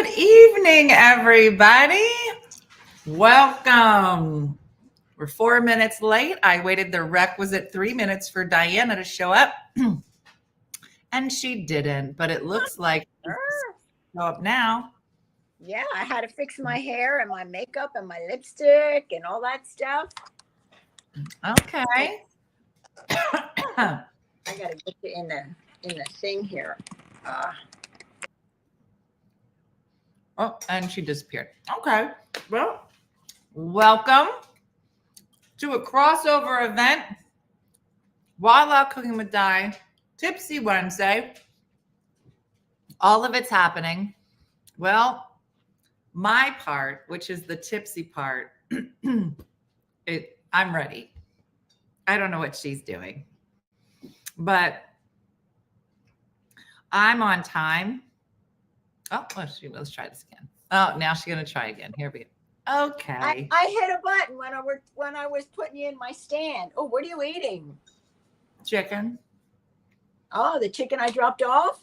Good evening, everybody. Welcome. We're 4 minutes late. I waited the requisite 3 minutes for Diana to show up, and she didn't, but it looks like she's show up now. Yeah, I had to fix my hair and my makeup and my lipstick and all that stuff. Okay. I gotta get you in the thing here. Oh, and she disappeared. Okay. Well, welcome to a crossover event. While Out Cooking with Di, Tipsy Wednesday. All of it's happening. Well, my part, which is the tipsy part, I'm ready. I don't know what she's doing, but I'm on time. Oh, let's try this again. Oh, now she's gonna try again. Here we go. Okay. I hit a button when I was putting you in my stand. Oh, what are you eating? Chicken. Oh, the chicken I dropped off?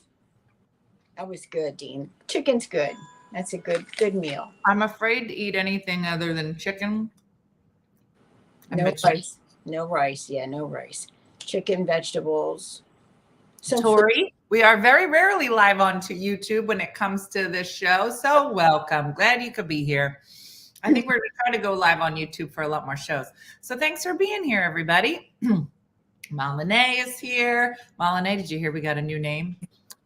That was good, Dean. Chicken's good. That's a good meal. I'm afraid to eat anything other than chicken. No rice. No rice. Yeah, no rice. Chicken, vegetables. Tori, we are very rarely live on to YouTube when it comes to this show. So welcome. Glad you could be here. I think we're trying to go live on YouTube for a lot more shows. So thanks for being here, everybody. Malene is here. Malene, did you hear we got a new name?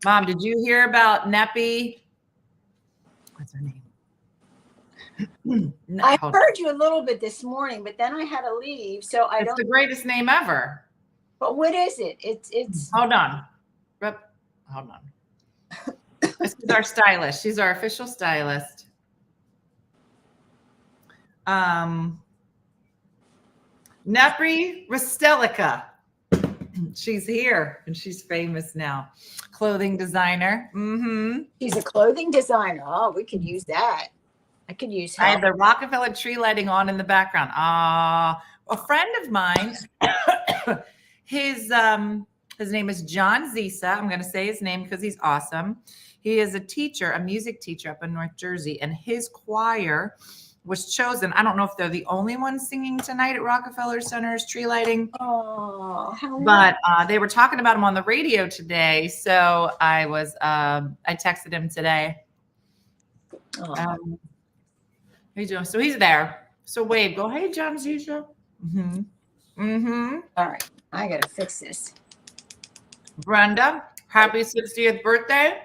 Mom, did you hear about Neppy? What's her name? I heard you a little bit this morning, but then I had to leave. So It's the greatest name ever. But what is it? It's Hold on. Hold on. This is our stylist. She's our official stylist. Nepri Restelica. She's here and she's famous now. Clothing designer. Mm-hmm. She's a clothing designer. Oh, we could use that. I could use help. I have the Rockefeller tree lighting on in the background. A friend of mine, his name is John Zisa. I'm going to say his name because he's awesome. He is a teacher, a music teacher up in North Jersey, and his choir was chosen. I don't know if they're the only ones singing tonight at Rockefeller Center's tree lighting. Oh, how but they were talking about him on the radio today. So I texted him today. How you doing? So he's there. So wave, go, hey, John Zisha. Mm-hmm. Mm-hmm. All right. I got to fix this. Brenda, happy 60th birthday.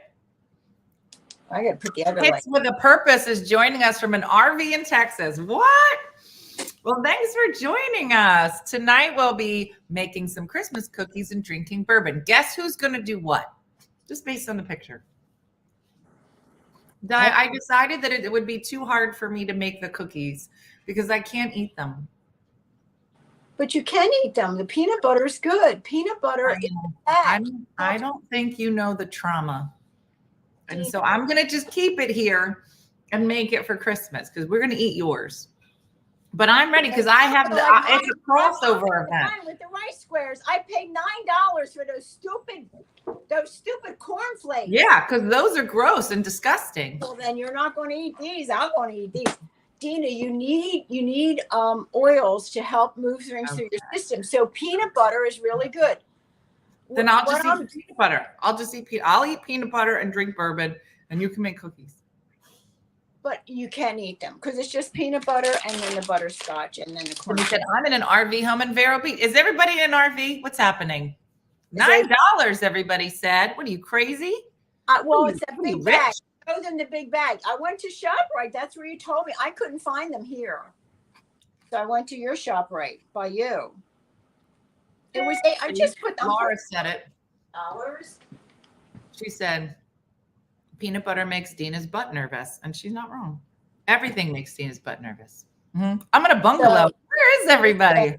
I got to put the other Hits with a Purpose is joining us from an RV in Texas. What? Well, thanks for joining us. Tonight we'll be making some Christmas cookies and drinking bourbon. Guess who's going to do what? Just based on the picture. I decided that it would be too hard for me to make the cookies because I can't eat them. But you can eat them. The peanut butter is good. Peanut butter is bad. I don't think you know the trauma. And so I'm going to just keep it here and make it for Christmas because we're going to eat yours. But I'm ready because I have it's a crossover event. With the rice squares, I paid $9 for those stupid cornflakes. Yeah, because those are gross and disgusting. Well, then you're not going to eat these. I'm going to eat these. Dina, you need oils to help move things through your system. So peanut butter is really good. Then I'll just eat peanut butter. I'll eat peanut butter and drink bourbon, and you can make cookies. But you can eat them because it's just peanut butter and then the butterscotch and then the corn. He said, I'm in an RV home in Vero Beach. Is everybody in an RV? What's happening? $9, everybody said. What are you, crazy? Well, it's a big bag. Show them the big bag. I went to ShopRite. That's where you told me. I couldn't find them here. So I went to your ShopRite by you. It was, I just put them. Laura said it. $. She said, peanut butter makes Dina's butt nervous. And she's not wrong. Everything makes Dina's butt nervous. Mm-hmm. I'm in a bungalow. Where is everybody?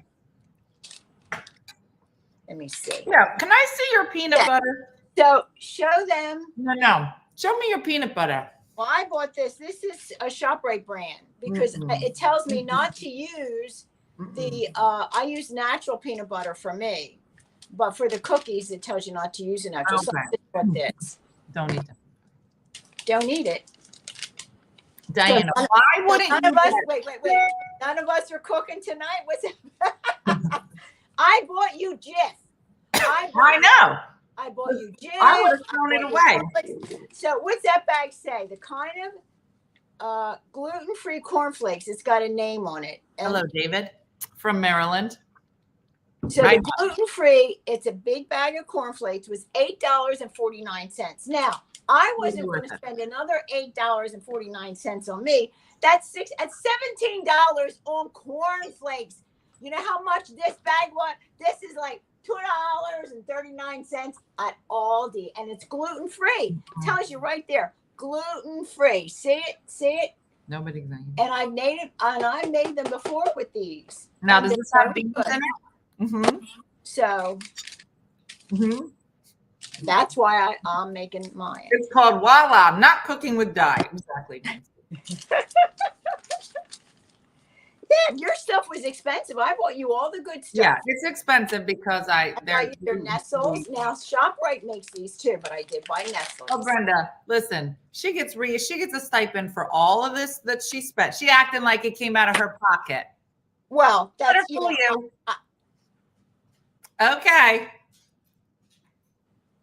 Let me see. Yeah. Can I see your peanut butter? So show them. No. Show me your peanut butter. Well, I bought this. This is a ShopRite brand because it tells me not to use I use natural peanut butter for me, but for the cookies, it tells you not to use it natural. Okay. So this. Don't eat them. Don't eat it. Diana, why wouldn't none you of us, get- wait. None of us are cooking tonight. What's it? I bought you Jif. I know. I bought you Jif. I would have thrown it away. So what's that bag say? The kind of gluten-free cornflakes. It's got a name on it. And Hello, David from Maryland. so the gluten-free, it's a big bag of cornflakes, was $8.49. Now, I wasn't going to spend another $8.49 on me. That's $17 on cornflakes. You know how much this bag was? This is like $2.39 at Aldi, and it's gluten-free. Tells you right there, gluten-free. See it? Nobody's saying. And I made them before with these. Now, does this have beans in it? Mm-hmm. So that's why I'm making mine. It's called Voila, not cooking with dye. Exactly. Yeah, your stuff was expensive. I bought you all the good stuff. Yeah, it's expensive because they're Nestles. Now ShopRite makes these too, but I did buy Nestles. Oh, Brenda, listen, she gets a stipend for all of this that she spent. She acting like it came out of her pocket. Well, that's you. Okay.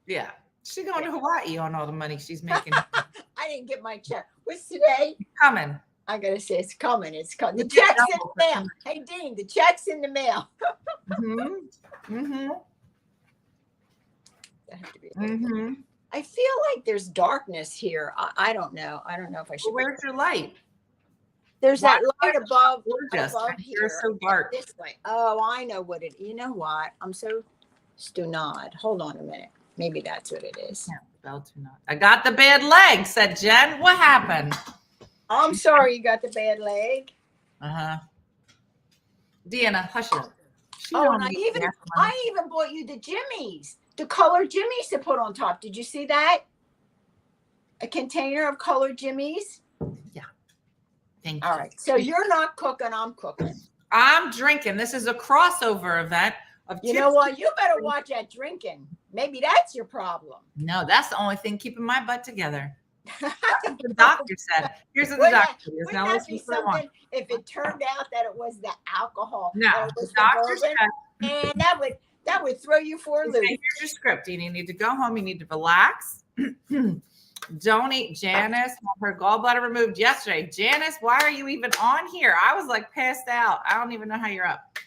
Yeah. She going to Hawaii on all the money she's making. I didn't get my check. What's today? Coming. I gotta say it's coming. It's coming. The check's in the mail. Hey Dean, the check's in the mail. I feel like there's darkness here. I don't know. I don't know if I should. Well, where's your light? There's that light above here. You're so dark. This way. Oh, I know what it. You know what? I'm so stunad. Hold on a minute. Maybe that's what it is. Yeah, I got the bad leg, said Jen. What happened? I'm sorry you got the bad leg. Deanna, hush it. And I even bought you the jimmies, the colored jimmies to put on top. Did you see that? A container of colored jimmies. Yeah. Thank you. All right. So you're not cooking. I'm cooking. I'm drinking. This is a crossover event of. You know what? You better watch that drinking. Maybe that's your problem. No, that's the only thing keeping my butt together. That's what the doctor said. Here's what the doctor is. Now listen to the if it turned out that it was the alcohol. No, the doctor said, and that would throw you for a loop. Here's your script. You need to go home. You need to relax. Don't eat. Janice had her gallbladder removed yesterday. Janice, why are you even on here? I was like passed out. I don't even know how you're up.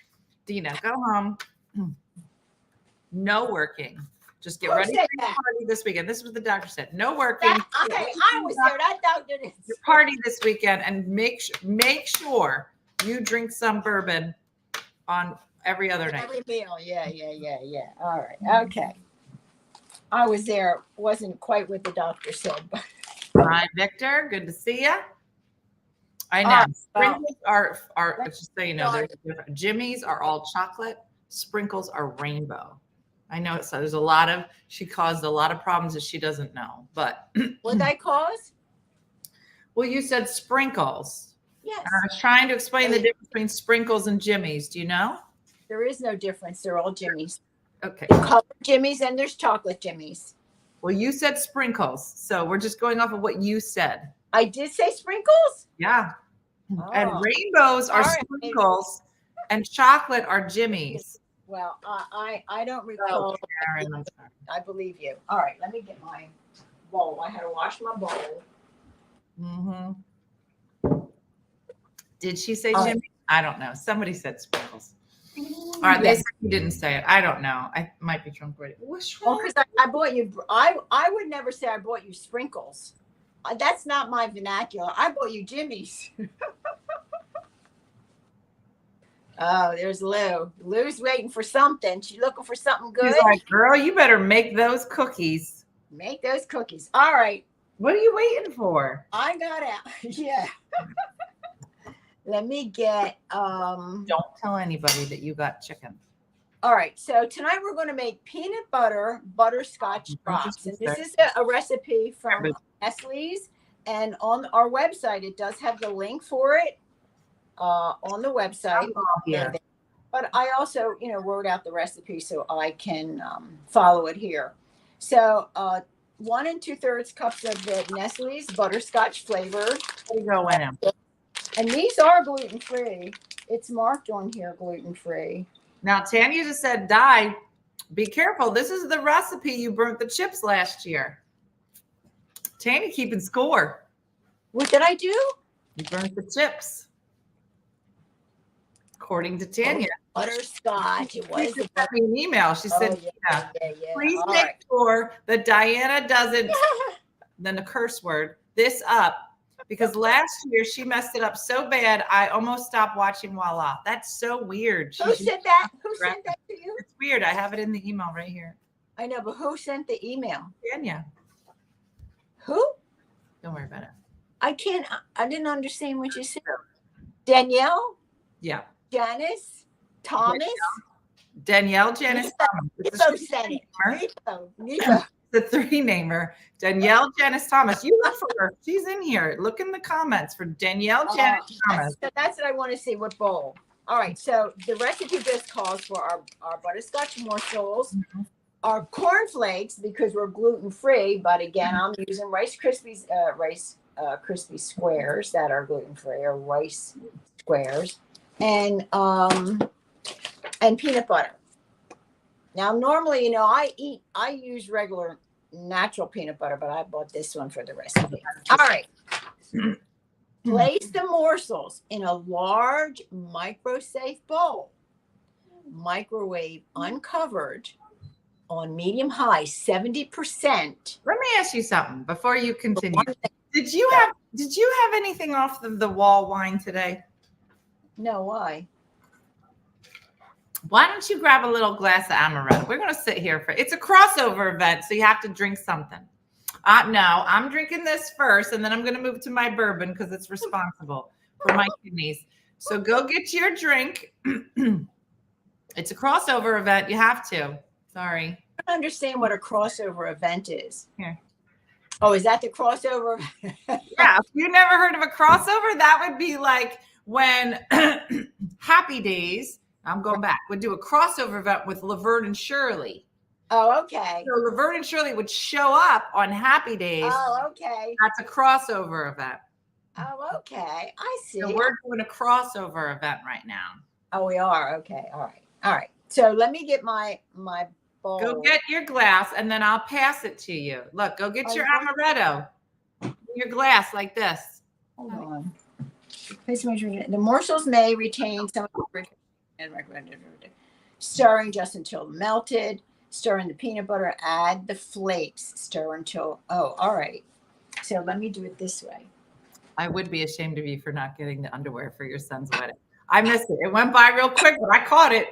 Dina, go home. No working. Just get ready for your party this weekend. This is what the doctor said. No working. I was there. That doctor did. Your party this weekend, and make sure you drink some bourbon on every other night. Every meal. Yeah. All right. Okay. I was there. Wasn't quite what the doctor said, but. Hi, Victor. Good to see you. I know. Sprinkles are just so you know, there's different. Jimmy's are all chocolate. Sprinkles are rainbow. I know so she caused a lot of problems that she doesn't know, but what did I cause? Well, you said sprinkles. Yes. And I was trying to explain the difference between sprinkles and Jimmy's. Do you know? There is no difference. They're all Jimmy's. Okay. There's colored Jimmy's and there's chocolate Jimmy's. Well, you said sprinkles, so we're just going off of what you said. I did say sprinkles? Yeah. Oh. And rainbows are sprinkles and chocolate are Jimmy's. Well, I don't recall. Karen, I believe you. All right, let me get my bowl. I had to wash my bowl. Did she say Jimmy? I don't know. Somebody said sprinkles. All right, they said you didn't say it. I don't know. I might be drunk already. What's wrong? Well, because I bought you. I would never say I bought you sprinkles. That's not my vernacular. I bought you Jimmy's. Oh, there's Lou. Lou's waiting for something. She's looking for something good. She's like, girl, you better make those cookies. Make those cookies. All right. What are you waiting for? I got out. Yeah. Let me get Don't tell anybody that you got chicken. All right. So tonight we're going to make peanut butter butterscotch drops. And this is a recipe from Nestle's. And on our website, it does have the link for it. On the website, but I also, wrote out the recipe so I can follow it here. So 1 2/3 cups of the Nestle's butterscotch flavored. There you go, Anna. And these are gluten-free. It's marked on here gluten-free. Now, Tanya just said, Di, be careful. This is the recipe you burnt the chips last year. Tanya keeping score. What did I do? You burnt the chips. According to Tanya. Butterscotch. It was. She sent me an email. She said, yeah. Please All make right. sure that Diana doesn't, then a curse word, this up. Because last year she messed it up so bad, I almost stopped watching Voila. That's so weird. Who said that? Who sent that to you? It's weird. I have it in the email right here. I know, but who sent the email? Tanya. Who? Don't worry about it. I didn't understand what you said. Danielle? Yeah. Janice? Thomas? Danielle Janice Thomas. Nico sent it. Nico. The 3-namer. Danielle Janice Thomas. You look for her. She's in here. Look in the comments for Danielle Janice Thomas. So that's what I want to see. What bowl? All right. So the recipe just calls for our butterscotch morsels, our cornflakes because we're gluten free. But again, I'm using Rice Krispies, Krispie squares that are gluten free, or rice squares, and peanut butter. Now, normally, I use regular natural peanut butter, but I bought this one for the recipe. All right. Place the morsels in a large micro-safe bowl. Microwave uncovered on medium-high, 70%. Let me ask you something before you continue. Did you have anything off the wall wine today? No, why? Why don't you grab a little glass of amaretto? We're going to sit here it's a crossover event, so you have to drink something. No, I'm drinking this first, and then I'm going to move to my bourbon because it's responsible for my kidneys. So go get your drink. It's a crossover event. You have to. Sorry. I don't understand what a crossover event is. Here. Oh, is that the crossover? Yeah. If you never heard of a crossover, that would be like when Happy Days, I'm going back, would do a crossover event with Laverne and Shirley. Oh, okay. So Laverne and Shirley would show up on Happy Days. Oh, okay. That's a crossover event. Oh, okay. I see. So we're doing a crossover event right now. Oh, we are. Okay. All right. All right. So let me get my bowl. Go get your glass, and then I'll pass it to you. Look, go get your amaretto. Your glass like this. Hold on. The morsels may retain some of the stirring just until melted. Stir in the peanut butter. Add the flakes. Stir until. Oh, all right. So let me do it this way. I would be ashamed of you for not getting the underwear for your son's wedding. I missed it. It went by real quick, but I caught it.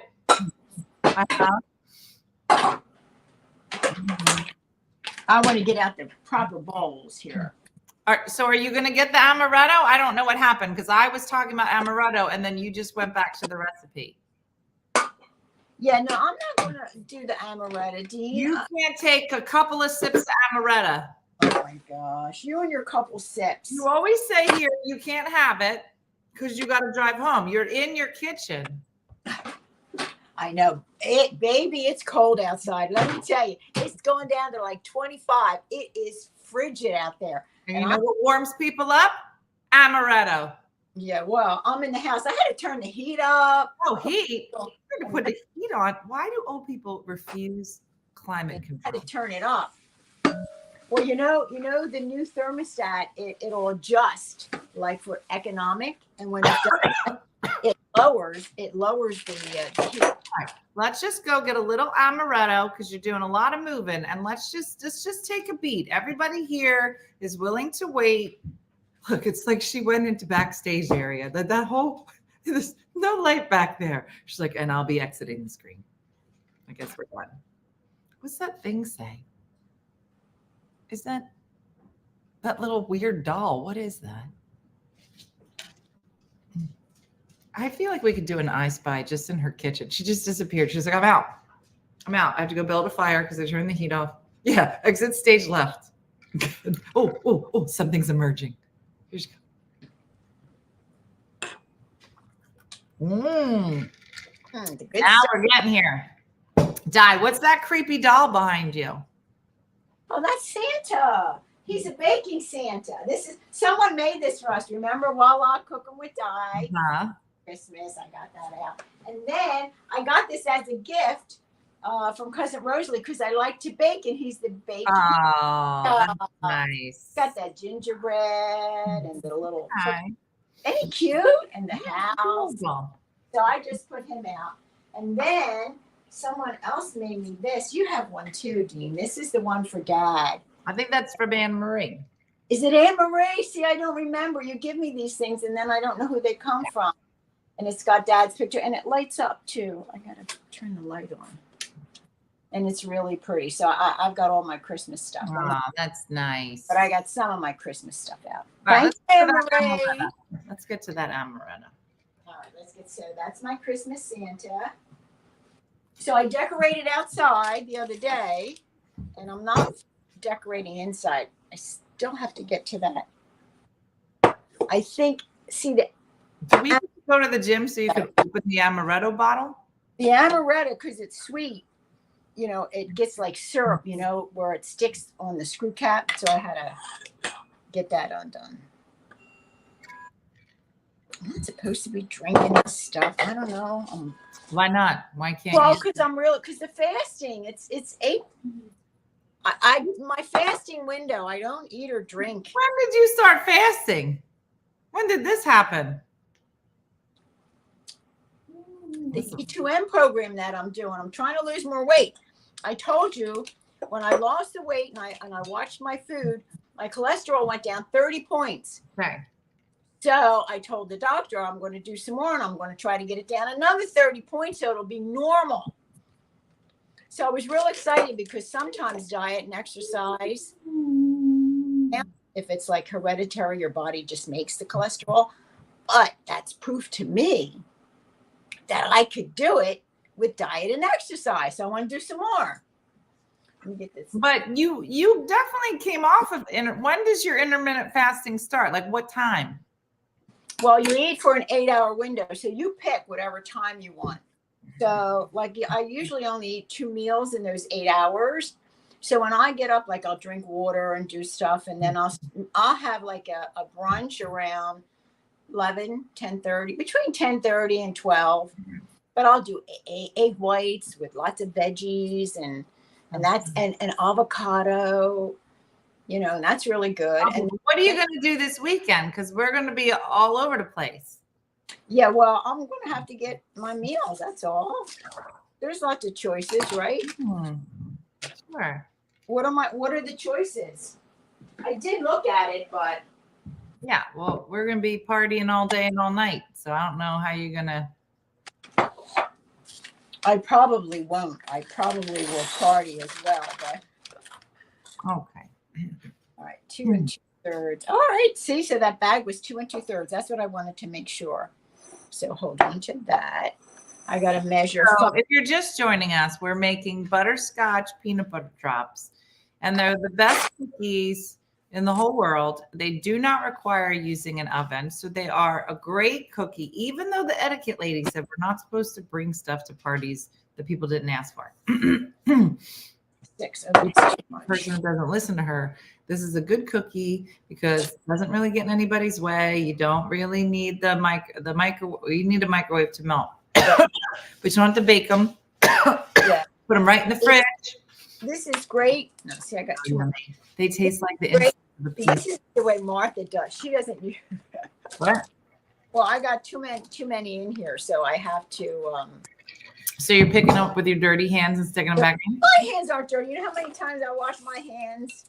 I want to get out the proper bowls here. All right, so are you going to get the amaretto? I don't know what happened because I was talking about amaretto and then you just went back to the recipe. Yeah, no, I'm not going to do the amaretto. Do you? You can't take a couple of sips of amaretto. Oh my gosh, you and your couple sips. You always say here you can't have it because you got to drive home. You're in your kitchen. I know. Baby, it's cold outside. Let me tell you, it's going down to like 25. It is frigid out there. And you know what warms people up? Amaretto. Yeah, well, I'm in the house. I had to turn the heat up. Oh, heat? You had to put the heat on. Why do old people refuse climate control? I had to turn it up. Well, you know the new thermostat, it'll adjust like for economic, and when it does, it lowers the heat. Right. Let's just go get a little amaretto because you're doing a lot of moving, and let's just take a beat. Everybody here is willing to wait. Look, it's like she went into backstage area. That whole there's no light back there. She's like, and I'll be exiting the screen. I guess we're done. What's that thing say? Is that little weird doll? What is that? I feel like we could do an I Spy just in her kitchen. She just disappeared. She's like, I'm out. I have to go build a fire because I turned the heat off. Yeah, exit stage left. Oh, something's emerging. Here she goes. Now we're getting here. Di, what's that creepy doll behind you? Oh, that's Santa. He's a baking Santa. This is someone made this for us. Remember, Voila, Cooking with Di. Christmas. I got that out, and then I got this as a gift from cousin Rosalie because I like to bake, and he's the baking. Oh, that's nice. Got that gingerbread and the little. Okay. Ain't he cute? And the house. Cool. So I just put him out, and then someone else made me this. You have one too, Dean. This is the one for Dad. I think that's from Anne Marie. Is it Anne Marie? See, I don't remember. You give me these things, and then I don't know who they come from. And it's got Dad's picture, and it lights up too. I gotta turn the light on, and it's really pretty. So I've got all my Christmas stuff. Oh, that's nice. But I got some of my Christmas stuff out. Right, Thanks, Anne Marie. Let's get to that amaretto. All right, let's get so that's my Christmas Santa. So I decorated outside the other day, and I'm not decorating inside. I still have to get to that. I think, see that. Do we go to the gym so you can open the amaretto bottle? The amaretto, because it's sweet, you know, it gets like syrup, you know, where it sticks on the screw cap. So I had to get that undone. I'm not supposed to be drinking this stuff. I don't know. Why not? Why can't well, you? because the fasting, it's 8. My fasting window, I don't eat or drink. When did you start fasting? When did this happen? The E2M program that I'm doing. I'm trying to lose more weight. I told you when I lost the weight and I watched my food, my cholesterol went down 30 points. Okay. So I told the doctor I'm going to do some more, and I'm going to try to get it down another 30 points so it'll be normal. So I was real excited because sometimes diet and exercise, if it's like hereditary, your body just makes the cholesterol. But that's proof to me that I could do it with diet and exercise. So I want to do some more. Let me get this. But you definitely came off of when does your intermittent fasting start? Like what time? Well, you eat for an 8-hour window. So you pick whatever time you want. So like I usually only eat 2 meals in those 8 hours. So when I get up, like I'll drink water and do stuff. And then I'll have like a brunch around 10:30, between 10:30 and 12. But I'll do egg whites with lots of veggies and that's and avocado, you know, and that's really good. And what are you going to do this weekend? Because we're going to be all over the place. Yeah, well, I'm going to have to get my meals. That's all. There's lots of choices, right? Sure. What are the choices? I did look at it, but yeah, well, we're going to be partying all day and all night. So I don't know how you're going to. I probably won't. I probably will party as well, but okay. All right, 2 2/3. All right, see, so that bag was 2 2/3. That's what I wanted to make sure. So hold on to that. I got to measure. So if you're just joining us, we're making butterscotch peanut butter drops, and they're the best cookies in the whole world. They do not require using an oven, so they are a great cookie, even though the etiquette lady said we're not supposed to bring stuff to parties that people didn't ask for. 6. Person who doesn't listen to her. This is a good cookie because it doesn't really get in anybody's way. You don't really need the microwave. You need a microwave to melt, but you don't have to bake them. Yeah. Put them right in the fridge. This is great. No, see, I got 2. They taste like the inside of the This is the way Martha does. She doesn't use. What? Well, I got too many in here, so I have to. So you're picking up with your dirty hands and sticking them back in? My hands aren't dirty. You know how many times I wash my hands?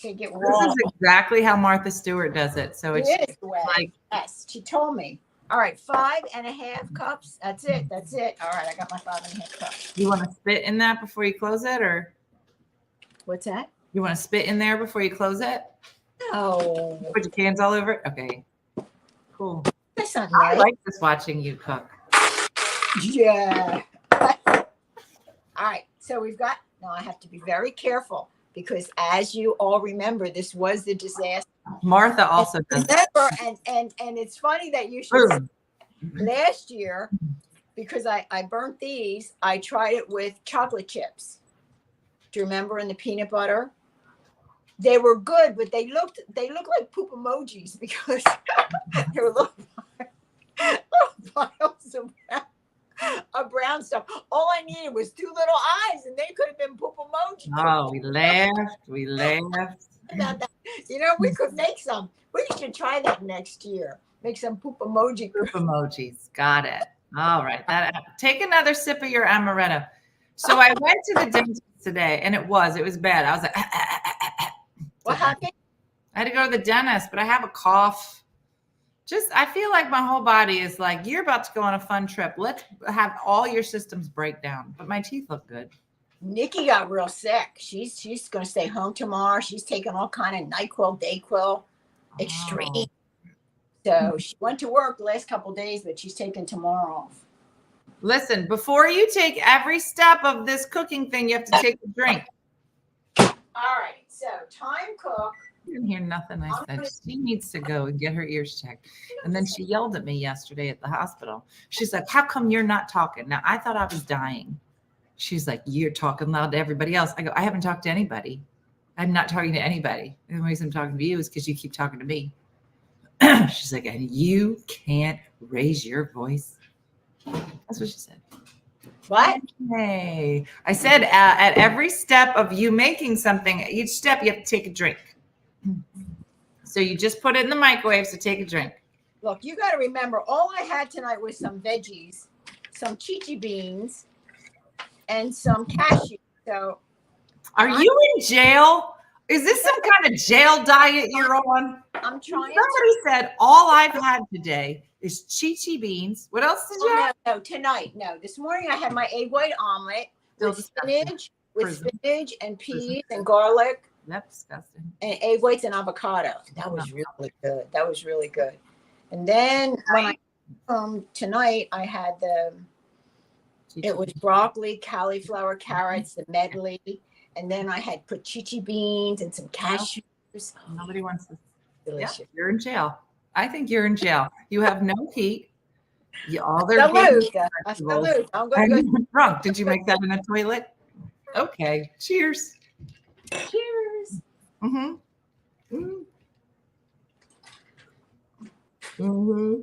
They get raw. This is exactly how Martha Stewart does it. So it's It is the way. like, Yes, she told me. All right, 5.5 cups. That's it. That's it. All right, I got my 5.5 cups. you want to spit in that before you close it, or What's that? you want to spit in there before you close it? No. Put your hands all over it? Okay. Cool. That's not I nice. like just watching you cook. Yeah. All right, so we've got. Now I have to be very careful because, as you all remember, this was the disaster. Martha also does that. Remember, and it's funny that you should. Last year, because I burnt these, I tried it with chocolate chips. Do you remember in the peanut butter? They were good, but they looked like poop emojis because they were little piles of brown stuff. All I needed was 2 little eyes, and they could have been poop emojis. Oh, we laughed. We laughed. You know, we could make some. We should try that next year. Make some poop emoji. Poop emojis. Got it. All right. Take another sip of your amaretto. So I went to the dentist today, and it was bad. I was like, What happened? I had to go to the dentist, but I have a cough. I feel like my whole body is like, you're about to go on a fun trip. Let's have all your systems break down. But my teeth look good. Nikki got real sick. She's going to stay home tomorrow. She's taking all kind of NyQuil, DayQuil, extreme. Oh. So she went to work the last couple of days, but she's taking tomorrow off. Listen, before you take every step of this cooking thing, you have to take a drink. All right. So time cook. You didn't hear nothing I said. She needs to go and get her ears checked. And then she yelled at me yesterday at the hospital. She's like, how come you're not talking? Now, I thought I was dying. She's like, you're talking loud to everybody else. I go, I haven't talked to anybody. I'm not talking to anybody. The reason I'm talking to you is because you keep talking to me. She's like, and you can't raise your voice. That's what she said. What? Hey, I said at every step of you making something, each step you have to take a drink. So you just put it in the microwave, so take a drink. Look, you got to remember, all I had tonight was some veggies, some chichi beans, and some cashew. So, are you in jail? Is this some kind of jail diet you're on? I'm trying. Somebody said all I've had today is chichi beans. What else did you have? No, tonight. No, this morning I had my egg white omelet with spinach and peas and garlic. That's disgusting. And egg whites and avocado. That was really good. That was really good. And then tonight I had it was broccoli, cauliflower, carrots, the medley, and then I had put chichi beans and some cashews. Nobody wants this. Delicious. Yeah, you're in jail. I think you're in jail. You have no heat. I'm Salute. I'm going to go drunk. Did you make that in a toilet? Okay. Cheers. Cheers. Mm-hmm. Mm-hmm.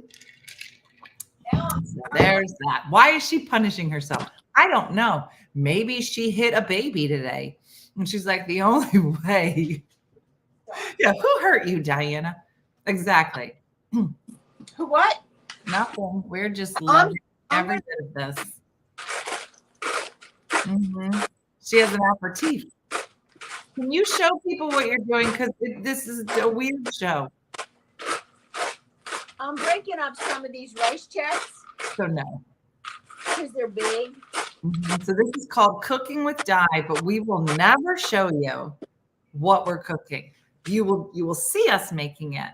So there's that. Why is she punishing herself? I don't know. Maybe she hit a baby today. And she's like, the only way. Yeah, who hurt you, Diana? Exactly. Who what? Nothing. We're just loving every bit of this. Mm-hmm. She has an aperitif. Can you show people what you're doing? Because this is a weird show. I'm breaking up some of these rice checks. So no. Because they're big. Mm-hmm. So this is called Cooking with Di, but we will never show you what we're cooking. You will see us making it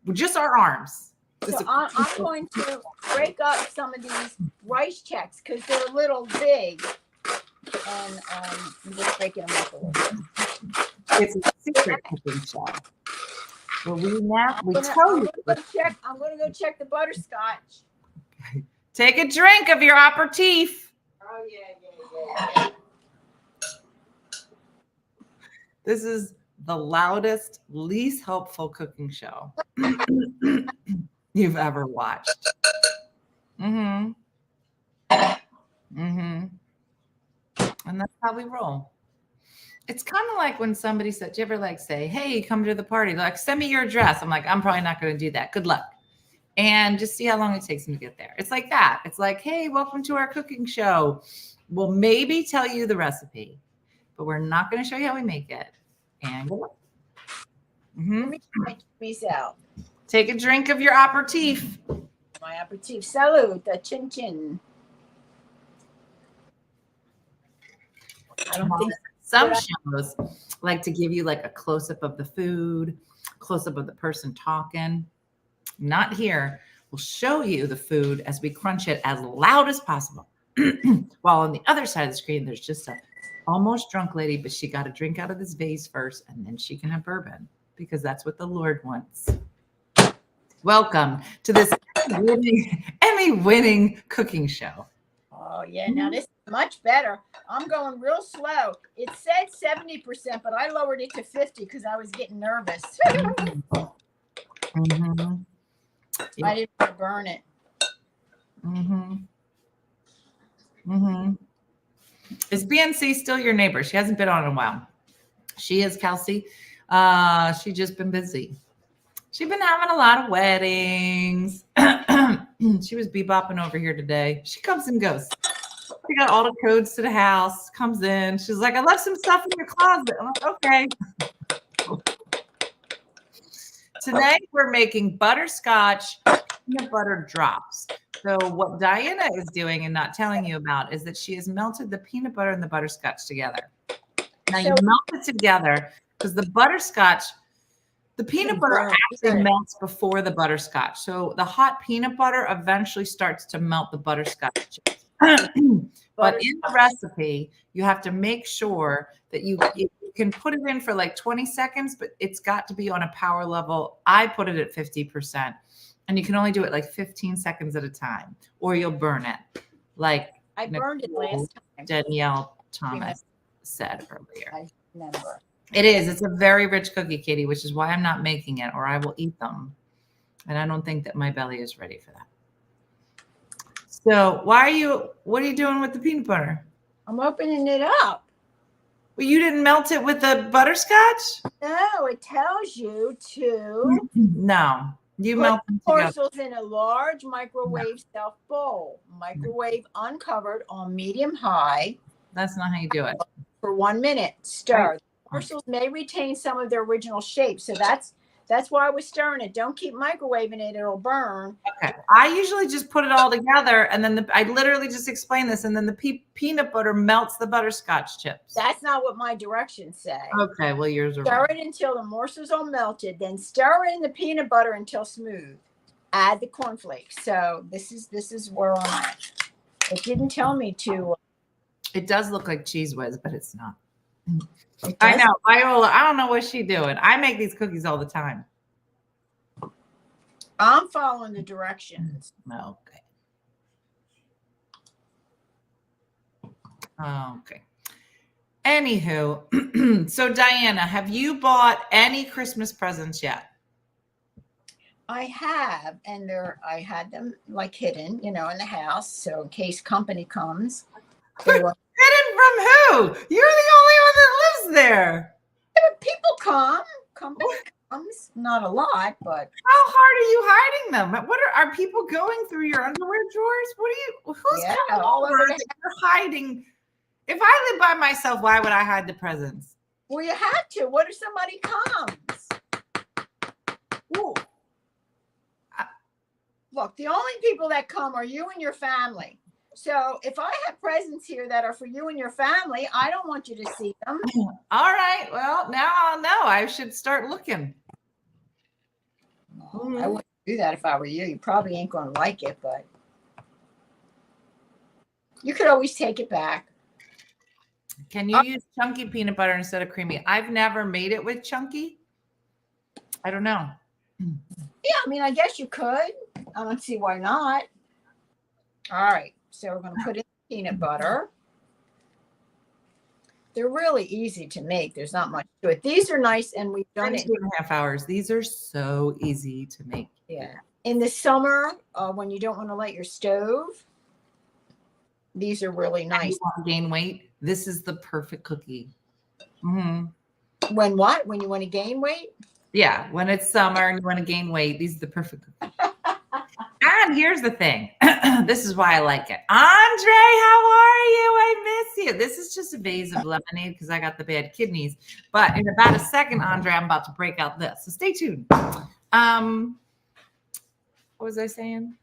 with just our arms. So I'm going to break up some of these rice checks because they're a little big. And I'm just breaking them up a little bit. It's a secret cooking show. Well, we tell you. I'm going to go check the butterscotch. Okay. Take a drink of your aperitif. Oh, yeah. This is the loudest, least helpful cooking show you've ever watched. Mm-hmm. Mm-hmm. And that's how we roll. It's kind of like when somebody said, do you ever say, hey, come to the party? They're like, send me your address. I'm like, I'm probably not going to do that. Good luck. And just see how long it takes me to get there. It's like that. It's like, hey, welcome to our cooking show. We'll maybe tell you the recipe, but we're not going to show you how we make it. And good luck. Mm-hmm. Let me try these out. Take a drink of your aperitif. My aperitif. Salud. The chin chin. I don't think some shows like to give you a close-up of the food, close-up of the person talking. Not here. We'll show you the food as we crunch it as loud as possible. While on the other side of the screen, there's just a almost drunk lady, but she got to drink out of this vase first, and then she can have bourbon because that's what the Lord wants. Welcome to this Emmy-winning cooking show. Oh yeah, now this is much better. I'm going real slow. It said 70%, but I lowered it to 50 because I was getting nervous. Mm-hmm. Yep. I didn't want to burn it. Mm-hmm. Mm-hmm. Is BNC still your neighbor? She hasn't been on in a while. She is, Kelsey. She's just been busy. She's been having a lot of weddings. She was bebopping over here today. She comes and goes. She got all the codes to the house, comes in. She's like, I left some stuff in your closet. I'm like, okay. Tonight, we're making butterscotch peanut butter drops. So what Diana is doing and not telling you about is that she has melted the peanut butter and the butterscotch together. Now you melt it together because the butterscotch, the peanut butter actually melts before the butterscotch. So the hot peanut butter eventually starts to melt the butterscotch chips. But in the recipe, you have to make sure that you can put it in for like 20 seconds, but it's got to be on a power level. I put it at 50%. And you can only do it like 15 seconds at a time, or you'll burn it. Like I burned it last time. Danielle Thomas said earlier. I remember. It is. It's a very rich cookie, Katie, which is why I'm not making it, or I will eat them. And I don't think that my belly is ready for that. So what are you doing with the peanut butter? I'm opening it up. Well, you didn't melt it with the butterscotch? No, it tells you to. No. You melt them together. Morsels in a large microwave stuffed bowl. Microwave uncovered on medium high. That's not how you do it. For 1 minute. Stir. Morsels may retain some of their original shape. So that's why I was stirring it. Don't keep microwaving it. It'll burn. Okay. I usually just put it all together and then I literally just explain this and then the peanut butter melts the butterscotch chips. That's not what my directions say. Okay. Well, yours are Stir it until the morsels are melted. Then stir in the peanut butter until smooth. Add the cornflakes. So this is where I'm at. It didn't tell me to. It does look like Cheese Whiz, but it's not. I know. Viola, I don't know what she's doing. I make these cookies all the time. I'm following the directions. Okay. Okay. Anywho, so Diana, have you bought any Christmas presents yet? I have, and I had them like hidden, in the house. So in case company comes, they were hidden from who? You're the only one that lives there. Yeah, but people come. Company comes. Not a lot, but how hard are you hiding them? What are people going through your underwear drawers? Who's coming over that you're hiding? If I live by myself, why would I hide the presents? Well, you have to. What if somebody comes? Ooh. Look, the only people that come are you and your family. So if I have presents here that are for you and your family, I don't want you to see them. All right. Well, now I'll know. I should start looking. I wouldn't do that if I were you. You probably ain't going to like it, but you could always take it back. Can you use chunky peanut butter instead of creamy? I've never made it with chunky. I don't know. Yeah, I mean, I guess you could. I don't see why not. All right. So we're going to put in peanut butter. They're really easy to make. There's not much to it. These are nice, and we've done it in 2.5 hours. These are so easy to make. Yeah. In the summer, when you don't want to light your stove, these are really nice. You want to gain weight? This is the perfect cookie. Mm-hmm. When what? When you want to gain weight? Yeah. When it's summer and you want to gain weight, these are the perfect cookies. And here's the thing. This is why I like it. Andre, how are you? I miss you. This is just a vase of lemonade because I got the bad kidneys. But in about a second, Andre, I'm about to break out this. So stay tuned. What was I saying?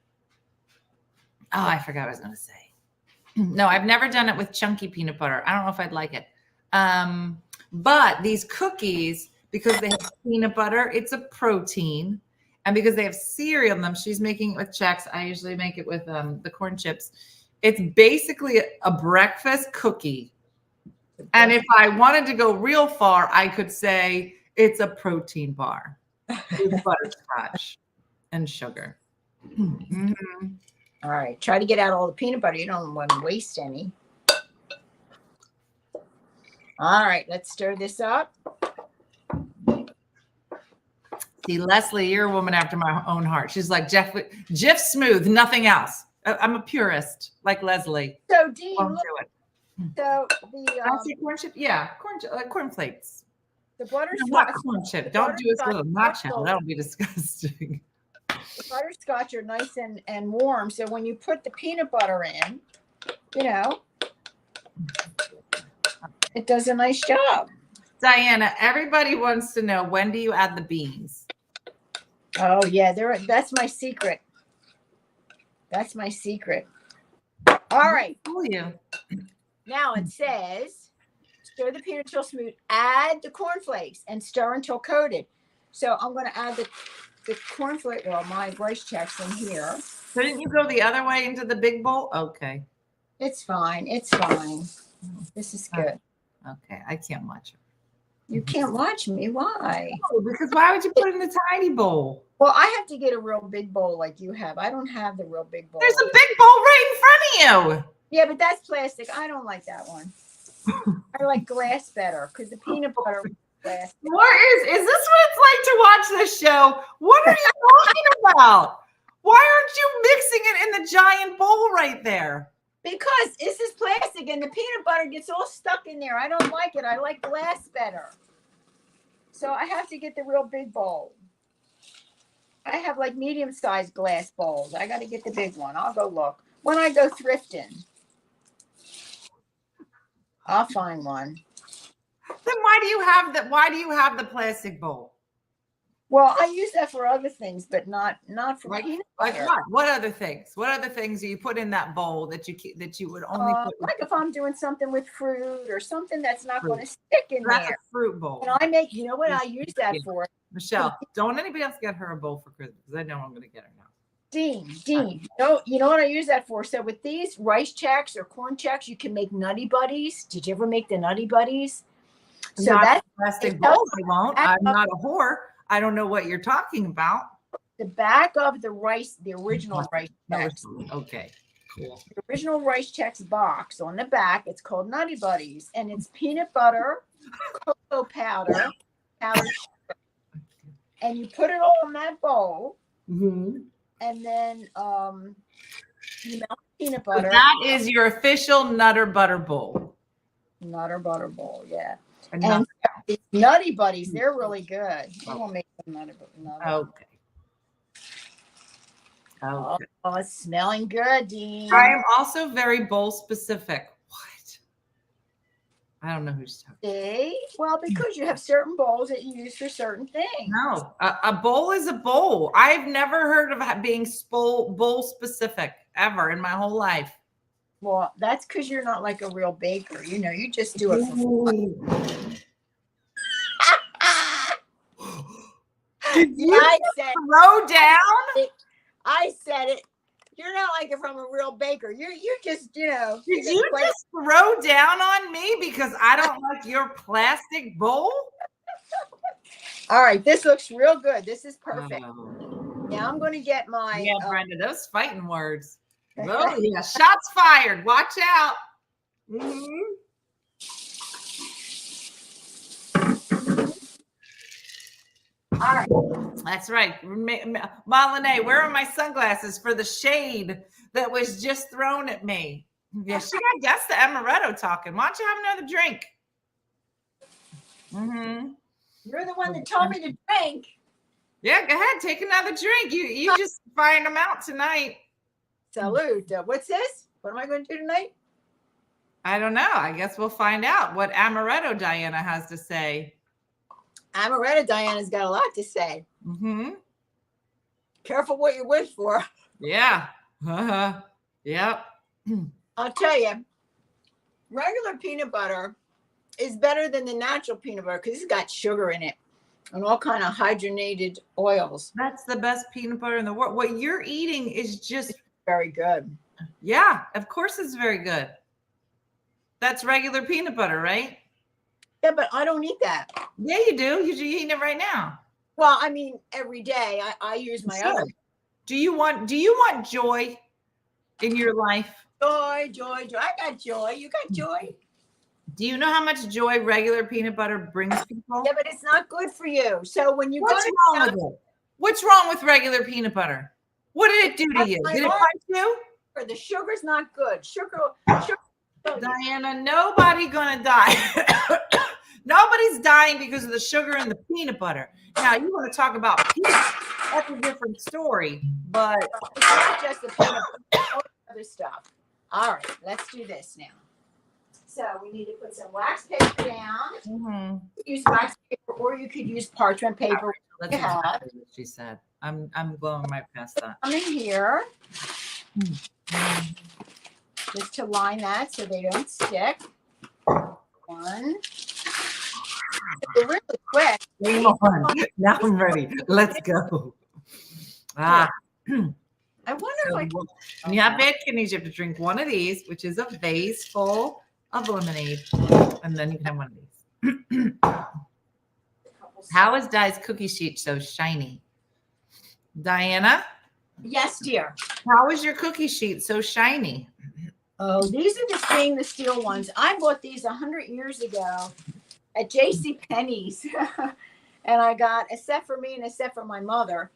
Oh, I forgot what I was going to say. No, I've never done it with chunky peanut butter. I don't know if I'd like it. But these cookies, because they have peanut butter, it's a protein. And because they have cereal in them, she's making it with Chex. I usually make it with the corn chips. It's basically a breakfast cookie. And if I wanted to go real far, I could say it's a protein bar with butterscotch and sugar. Mm-hmm. All right. Try to get out all the peanut butter. You don't want to waste any. All right. Let's stir this up. See, Leslie, you're a woman after my own heart. She's like, Jif smooth, nothing else. I'm a purist, like Leslie. So, Dean, Won't look, do it. so corn chip, yeah, corn flakes. The butterscotch. Not corn chip. Don't do a little nacho. That'll be disgusting. The butterscotch are nice and warm. So when you put the peanut butter in, you know, it does a nice job. Diana, everybody wants to know, when do you add the beans? Oh yeah, that's my secret. That's my secret. All right. Fool you. Now it says, stir the peanut until smooth. Add the cornflakes and stir until coated. So I'm going to add the cornflake. Well, my rice checks in here. Couldn't you go the other way into the big bowl? Okay. It's fine. It's fine. This is good. Okay, I can't watch it. You can't watch me. Why? Oh, because why would you put it in a tiny bowl? Well, I have to get a real big bowl like you have. I don't have the real big bowl. There's a big bowl right in front of you. Yeah, but that's plastic. I don't like that one. I like glass better because the peanut butter is glass. What is this what it's like to watch this show? What are you talking about? Why aren't you mixing it in the giant bowl right there? Because this is plastic and the peanut butter gets all stuck in there. I don't like it. I like glass better. So I have to get the real big bowl. I have like medium-sized glass bowls. I got to get the big one. I'll go look. When I go thrifting, I'll find one. Then why do you have the plastic bowl? Well, I use that for other things, but not for peanut butter. Like what? What other things? What other things do you put in that bowl that you would only put? Like if I'm doing something with fruit or something that's not going to stick in there. That's a fruit bowl. And I make, you know what I use that for? Michelle, don't anybody else get her a bowl for Christmas because I know I'm going to get her now. Dean, you know what I use that for? So with these rice checks or corn checks, you can make Nutty Buddies. Did you ever make the Nutty Buddies? So not that's plastic bowl. I won't. I'm not a whore. I don't know what you're talking about. The back of the original rice checks. Okay, cool. The original rice checks box on the back, it's called Nutty Buddies, and it's peanut butter, cocoa powder, sugar, and you put it all in that bowl, and then you melt peanut butter. So that is your official Nutter Butter Bowl. Nutter Butter Bowl, yeah. And these Nutty Buddies, they're really good. You won't make them Nutty. Okay. Oh, it's smelling good, Dean. I am also very bowl specific. What? I don't know who's talking. See? Well, because you have certain bowls that you use for certain things. No, a bowl is a bowl. I've never heard of being bowl specific ever in my whole life. Well, that's because you're not like a real baker. You know, you just do it for fun. Did you throw down? I said it. You're not like it from a real baker. You just, you know. Did you just throw down on me because I don't like your plastic bowl? All right, this looks real good. This is perfect. Now I'm going to get my. Yeah, Brenda, those fighting words. Oh, yeah. Shots fired. Watch out. All right. That's right. Malene, where are my sunglasses for the shade that was just thrown at me? Yeah, that's the amaretto talking. Why don't you have another drink? You're the one that told me to drink. Yeah, go ahead. Take another drink. You just find them out tonight. Salute. What's this? What am I going to do tonight? I don't know. I guess we'll find out what amaretto Diana has to say. Amaretto Diana's got a lot to say. Careful what you wish for. Yeah. Yep. I'll tell you, regular peanut butter is better than the natural peanut butter because it's got sugar in it and all kind of hydrogenated oils. That's the best peanut butter in the world. What you're eating is just very good. Yeah, of course it's very good. That's regular peanut butter, right? Yeah, but I don't eat that. Yeah, you do. You're eating it right now. Well, I mean, every day I use my other. Do you want joy? in your life? Joy. I got joy. You got joy? Do you know how much joy regular peanut butter brings people? Yeah, but it's not good for you. So when you What's wrong with it? What's wrong with regular peanut butter? What did it do to you? Did it punch you? The sugar's not good. Sugar. Diana, nobody gonna die. Nobody's dying because of the sugar in the peanut butter. Now you want to talk about peanuts? That's a different story. But it's not just the peanut butter, all the other stuff. All right, let's do this now. So we need to put some wax paper down. Use wax paper, or you could use parchment paper. That's exactly what she said. I'm going right past that. Come in here. Just to line that so they don't stick. One. They're really quick. Game on. Now I'm ready. Let's go. I wonder if I can. When you have bad kidneys, you have to drink one of these, which is a vase full of lemonade, and then you can have one of these. How is Di's cookie sheet so shiny? Diana? Yes, dear. How is your cookie sheet so shiny? Oh, these are the stainless steel ones. I bought these 100 years ago at J.C. Penney's, and I got a set for me and a set for my mother.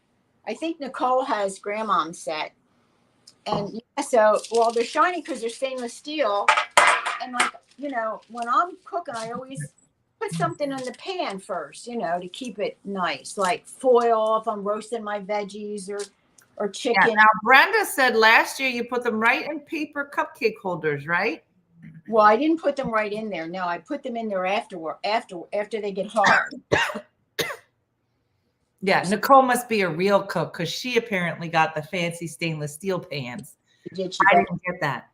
I think Nicole has grandmom's set. And yeah, so, well, they're shiny because they're stainless steel. And like, you know, when I'm cooking, I always put something in the pan first, you know, to keep it nice, like foil if I'm roasting my veggies or chicken. Yeah, now Brenda said last year you put them right in paper cupcake holders, right? Well, I didn't put them right in there. No, I put them in there after they get hard. Yeah, Nicole must be a real cook because she apparently got the fancy stainless steel pans. I didn't get that.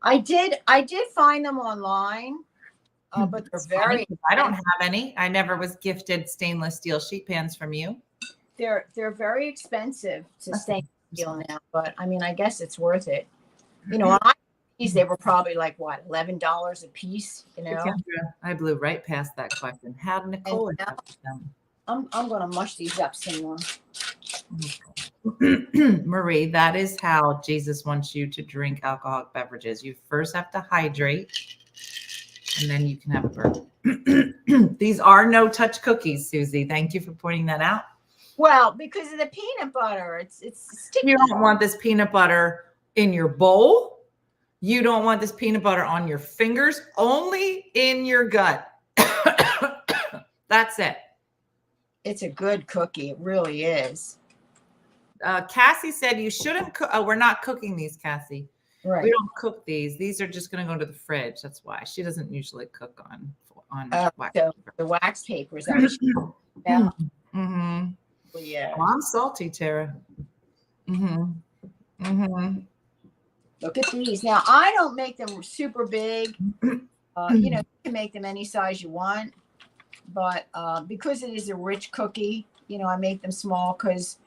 I did find them online, but they're very. I don't have any. I never was gifted stainless steel sheet pans from you. They're very expensive to stainless steel now, but I mean, I guess it's worth it. You know, they were probably like what, $11 a piece. You know, I blew right past that question. How did Nicole end up with them? I'm going to mush these up some more. Marie, that is how Jesus wants you to drink alcoholic beverages. You first have to hydrate, and then you can have a burp. These are no-touch cookies, Susie. Thank you for pointing that out. Well, because of the peanut butter, it's sticky. You don't want this peanut butter in your bowl. You don't want this peanut butter on your fingers. Only in your gut. That's it. It's a good cookie. It really is. Cassie said you shouldn't cook. Oh, we're not cooking these, Cassie. Right. We don't cook these. These are just going to go into the fridge. That's why she doesn't usually cook on wax so paper. The wax paper is actually. Yeah. Yeah. Oh, I'm salty, Tara. Look at these. Now I don't make them super big. You know, you can make them any size you want. But because it is a rich cookie, you know, I make them small because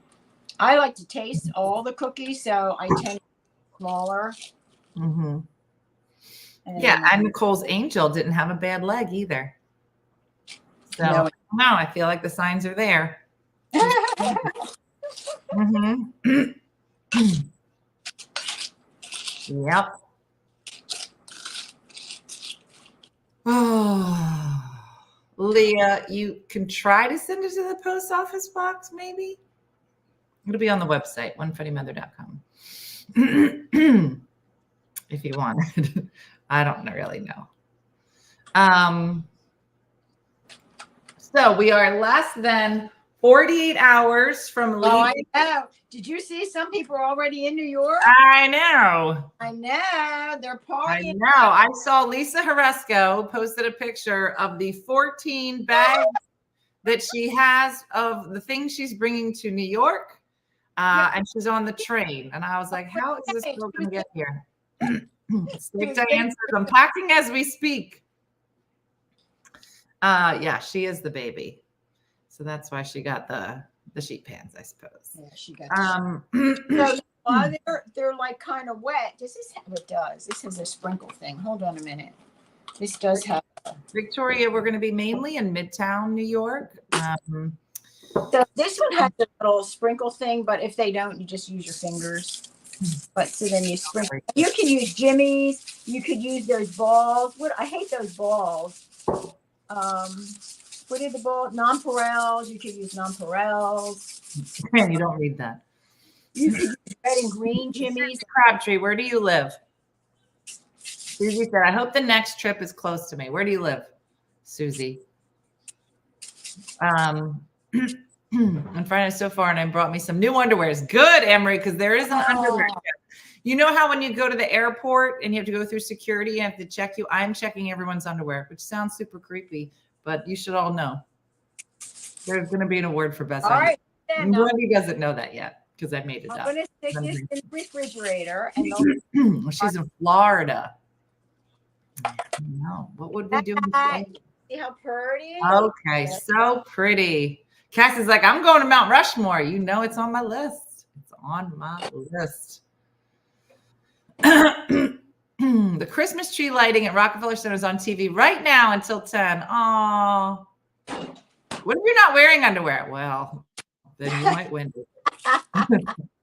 I like to taste all the cookies, so I tend to be smaller. Yeah, and Nicole's angel didn't have a bad leg either. So no, I feel like the signs are there. Yep. Oh. Leah, you can try to send it to the post office box, maybe? It'll be on the website, onefunnymother.com. If you wanted. I don't really know. So we are less than 48 hours from leaving. Oh, I know. Did you see some people are already in New York? I know. I know. They're partying. I know. I saw Lisa Haresco posted a picture of the 14 bags that she has of the things she's bringing to New York. And she's on the train. And I was like, how is this girl going to get here? Diane says, I'm packing as we speak. Yeah, she is the baby. So that's why she got the sheet pans, I suppose. Yeah, she got so they're like kind of wet. Does this have it does? This is a sprinkle thing. Hold on a minute. This does have Victoria, we're going to be mainly in Midtown, New York. So this one has a little sprinkle thing, but if they don't, you just use your fingers. But so then you sprinkle. You can use Jimmy's. You could use those balls. What I hate those balls. What are the balls? Nonpareils. You could use nonpareils. You don't read that. You could use red and green Jimmy's. Crabtree, where do you live? Susie said, I hope the next trip is close to me. Where do you live, Susie? I'm finding it so far, and I brought me some new underwears. Good, Emery, because there is an underwear trip. You know how when you go to the airport and you have to go through security, you have to check you. I'm checking everyone's underwear, which sounds super creepy, but you should all know. There's going to be an award for best. All right. Wendy doesn't know that yet because I made it up. I'm going to stick this in the refrigerator. And she's in Florida. No, what would we do? See how pretty? Okay, so pretty. Cassie's like, I'm going to Mount Rushmore. You know it's on my list. It's on my list. The Christmas tree lighting at Rockefeller Center is on TV right now until 10. Oh, what if you're not wearing underwear? Well, then you might win.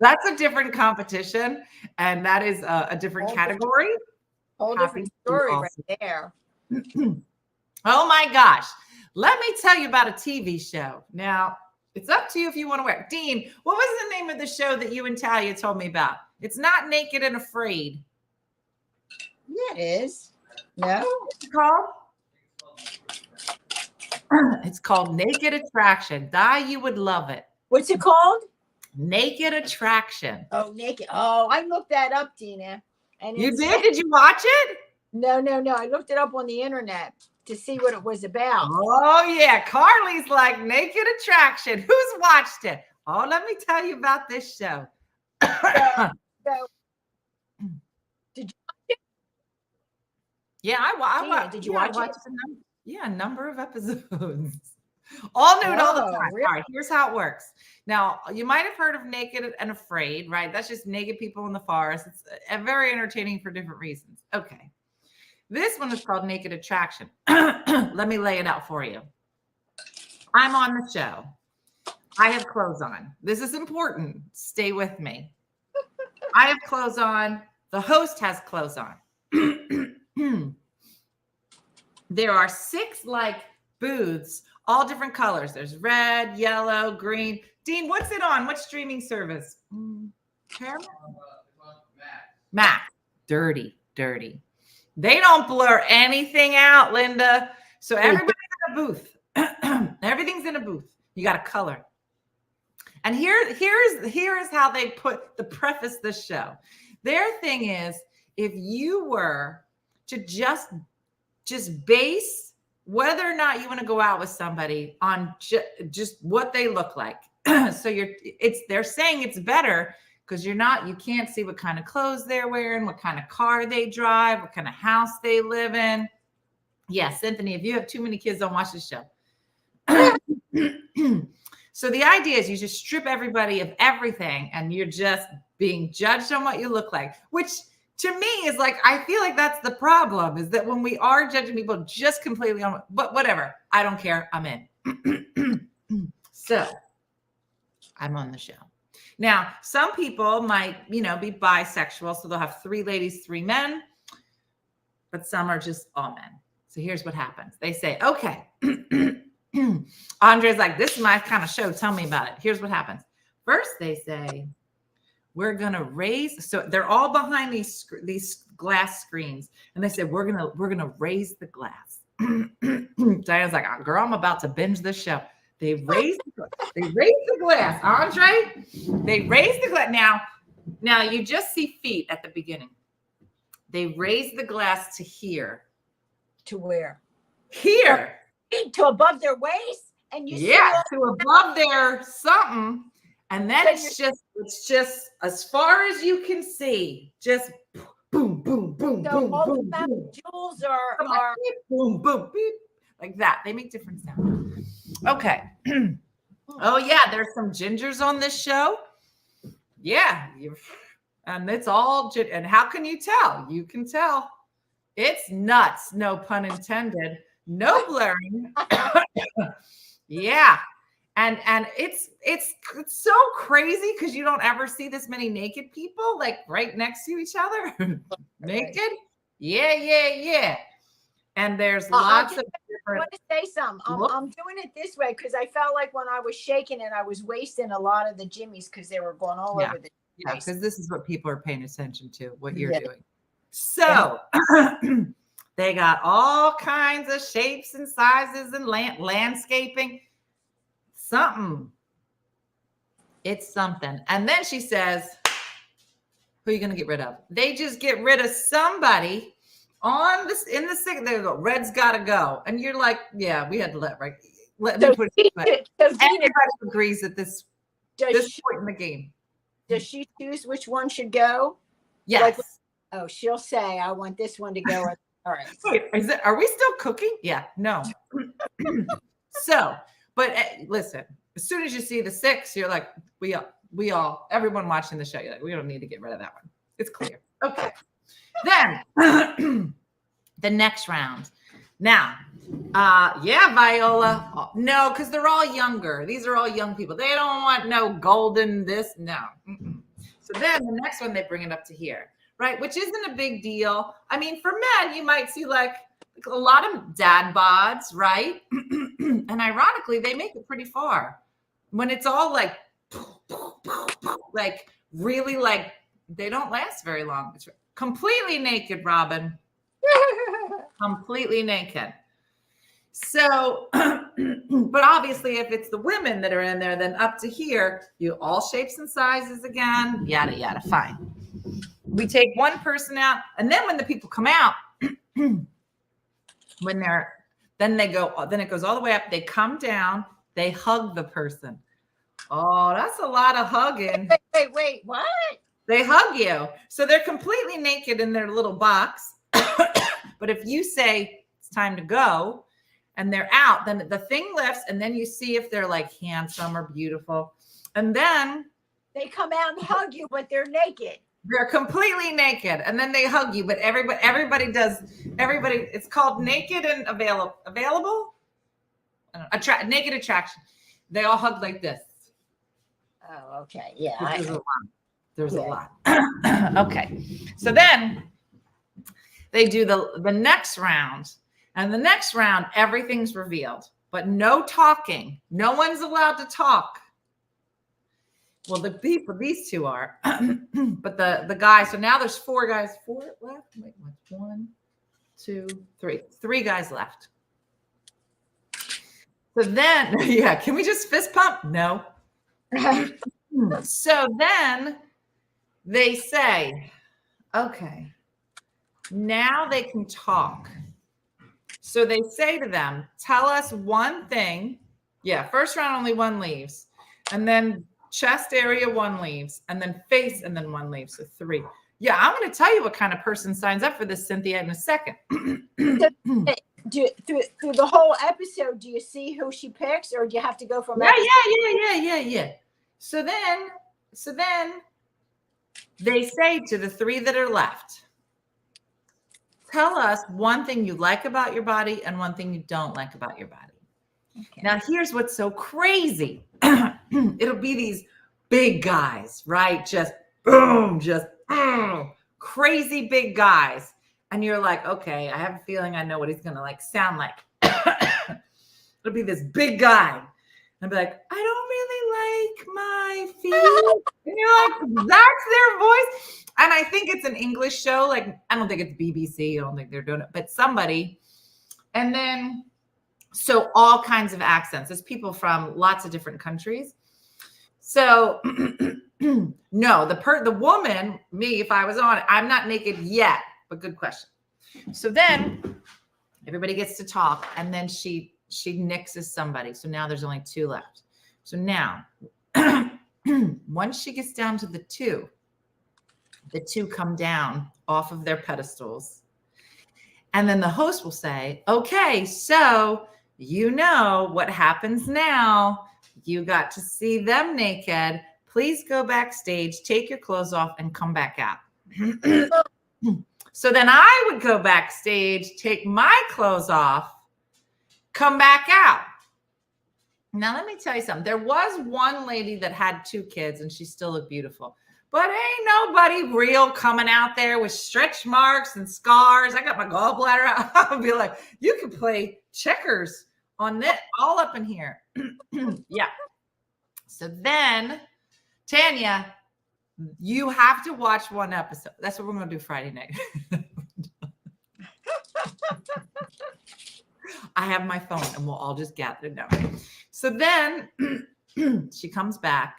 That's a different competition, and that is a different category. Whole different story right there. Oh my gosh. Let me tell you about a TV show. Now, it's up to you if you want to wear it. Dean, what was the name of the show that you and Talia told me about? It's not Naked and Afraid. Yeah, it is. No? What's it called? It's called Naked Attraction. Di, you would love it. What's it called? Naked Attraction. Oh, Naked. Oh, I looked that up, Dina. And you did? Did you watch it? No. I looked it up on the internet to see what it was about. Oh, yeah. Carly's like Naked Attraction. Who's watched it? Oh, let me tell you about this show. Did you watch it? Yeah, I watched. Did you watch it? A number of episodes. All nude all the time. Really? All right, here's how it works. Now, you might have heard of Naked and Afraid, right? That's just naked people in the forest. It's very entertaining for different reasons. Okay. This one is called Naked Attraction. Let me lay it out for you. I'm on the show. I have clothes on. This is important. Stay with me. I have clothes on. The host has clothes on. There are 6 booths, all different colors. There's red, yellow, green. Dean, what's it on? What streaming service? Paramount? Max. Dirty. They don't blur anything out, Linda. So everybody's in a booth. Everything's in a booth. You got a color. And here is how they preface this show. Their thing is, if you were to just base whether or not you want to go out with somebody on just what they look like. So they're saying it's better because you can't see what kind of clothes they're wearing, what kind of car they drive, what kind of house they live in. Yes, Anthony, if you have too many kids, don't watch this show. So the idea is you just strip everybody of everything and you're just being judged on what you look like, which to me is I feel like that's the problem, is that when we are judging people just completely on, but whatever, I don't care, I'm in. So I'm on the show. Now, some people might, be bisexual, so they'll have 3 ladies, 3 men, but some are just all men. So here's what happens. They say, okay, Andre's like, this is my kind of show. Tell me about it. Here's what happens. First, they say, we're going to raise. So they're all behind these glass screens. And they said, we're going to raise the glass. Diana's like, oh, girl, I'm about to binge this show. They raised the glass. Andre, they raised the glass. Now you just see feet at the beginning. They raised the glass to here. To where? Here. To above their waist? And you see to above their something. And then it's just as far as you can see. Just boom, boom, boom, so boom, all boom, the boom. jewels are Beep, boom, boom, beep, like that. They make different sounds. Okay. Oh yeah, there's some gingers on this show. Yeah, and it's all and how can you tell? You can tell. It's nuts. No pun intended. No blurring. Yeah. And it's so crazy because you don't ever see this many naked people like right next to each other. Naked. Yeah. And there's lots of I want to say something. I'm doing it this way because I felt like when I was shaking it, I was wasting a lot of the jimmies because they were going all over the place. Because this is what people are paying attention to, what you're doing. So they got all kinds of shapes and sizes and landscaping. It's something. And then she says, who are you going to get rid of? They just get rid of somebody on this in the second. They go, Red's got to go. And you're like, yeah, we had to let me put it this way. Everybody agrees at this point in the game. Does she choose which one should go? Yes. She'll say, I want this one to go. All right. Wait, are we still cooking? Yeah, no. So, but listen, as soon as you see the 6, you're like, everyone watching the show, you're like, we don't need to get rid of that one. It's clear. Okay. Then the next round. Now, Viola. No, because they're all younger. These are all young people. They don't want no golden this. No. So then the next one, they bring it up to here, right? Which isn't a big deal. I mean, for men, you might see like a lot of dad bods, right? And ironically, they make it pretty far. When it's all like really like, they don't last very long. It's completely naked, Robin. Completely naked. So, but obviously if it's the women that are in there, then up to here, you all shapes and sizes again, yada, yada, fine. We take one person out. And then when the people come out, then it goes all the way up. They come down, they hug the person. Oh, that's a lot of hugging. Wait, what? They hug you. So they're completely naked in their little box. But if you say it's time to go and they're out, then the thing lifts and then you see if they're like handsome or beautiful. And then they come out and hug you, but they're naked. They're completely naked. And then they hug you. But everybody, it's called naked and available? Naked attraction. They all hug like this. Oh, okay. Yeah. There's a lot. Okay. So then they do the next round. And the next round, everything's revealed. But no talking. No one's allowed to talk. Well, these two are. But the guys, so now there's 4 guys. 4 left? Wait, what's 1, 2, 3. 3 guys left. So then, can we just fist pump? No. So then they say, okay, now they can talk. So they say to them, tell us one thing. Yeah, first round, only 1 leaves. And then chest area, 1 leaves. And then face, and then 1 leaves. So 3. Yeah, I'm going to tell you what kind of person signs up for this, Cynthia, in a second. Through the whole episode, do you see who she picks, or do you have to go from Yeah. So then they say to the 3 that are left, tell us one thing you like about your body and one thing you don't like about your body. Okay. Now, here's what's so crazy. It'll be these big guys, right? Just boom, crazy big guys. And you're like, okay, I have a feeling I know what he's going to like sound like. It'll be this big guy. And I'll be like, I don't really like my feet. And you're like, that's their voice. And I think it's an English show. Like, I don't think it's BBC. I don't think they're doing it, but somebody. And then, so all kinds of accents. There's people from lots of different countries. So no, the woman, me, if I was on it, I'm not naked yet, but good question. So then everybody gets to talk, and then she nixes somebody. So now there's only 2 left. So now, once she gets down to the 2 come down off of their pedestals. And then the host will say, okay, so you know what happens now. You got to see them naked. Please go backstage, take your clothes off, and come back out. So then I would go backstage, take my clothes off, come back out. Now, let me tell you something. There was one lady that had 2 kids and she still looked beautiful. But ain't nobody real coming out there with stretch marks and scars. I got my gallbladder out. I'll be like, you can play checkers on that all up in here. Yeah. So then, Tanya, you have to watch one episode. That's what we're going to do Friday night. I have my phone and we'll all just gather down. So then she comes back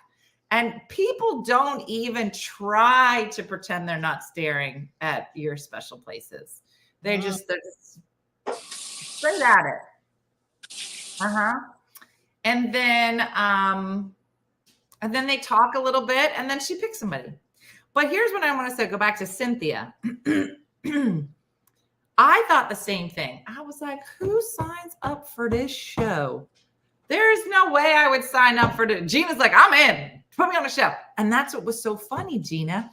and people don't even try to pretend they're not staring at your special places. They're just straight at it. Uh-huh. And then they talk a little bit and then she picks somebody. But here's what I want to say. Go back to Cynthia. I thought the same thing. I was like, who signs up for this show? There's no way I would sign up for it. Gina's like, I'm in. Put me on the show. And that's what was so funny, Gina,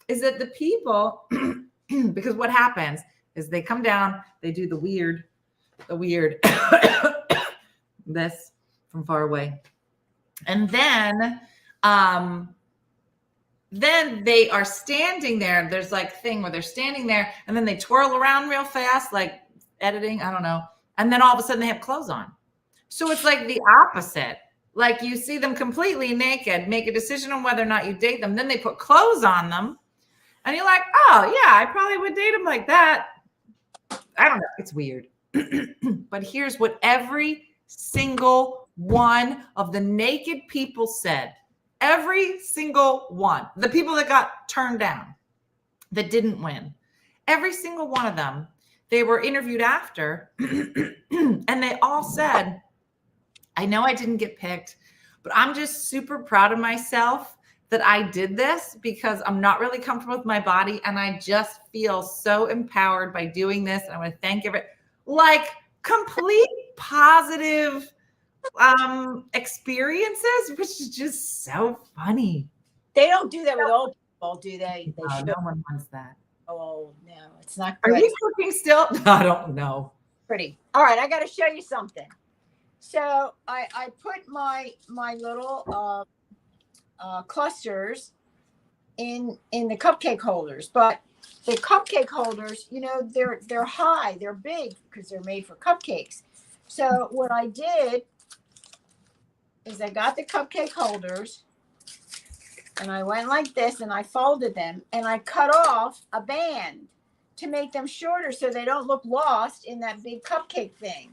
is that the people, because what happens is they come down, they do the weird, this from far away. And then they are standing there. There's like thing where they're standing there and then they twirl around real fast, like editing, I don't know. And then all of a sudden they have clothes on. So it's like the opposite. Like you see them completely naked, make a decision on whether or not you date them. Then they put clothes on them. And you're like, oh yeah, I probably would date them like that. I don't know. It's weird. But here's what every single one of the naked people said. Every single one. The people that got turned down, that didn't win. Every single one of them, they were interviewed after, and they all said, I know I didn't get picked, but I'm just super proud of myself that I did this because I'm not really comfortable with my body, and I just feel so empowered by doing this. And I want to thank everyone. Like complete positive experiences, which is just so funny. They don't do that with old people, do they? No, no one wants that. Oh no, it's not good. Are you cooking still? I don't know. Pretty. All right, I got to show you something. So I put my little clusters in the cupcake holders, but the cupcake holders, you know, they're high, they're big because they're made for cupcakes. So what I did is I got the cupcake holders and I went like this and I folded them and I cut off a band to make them shorter so they don't look lost in that big cupcake thing.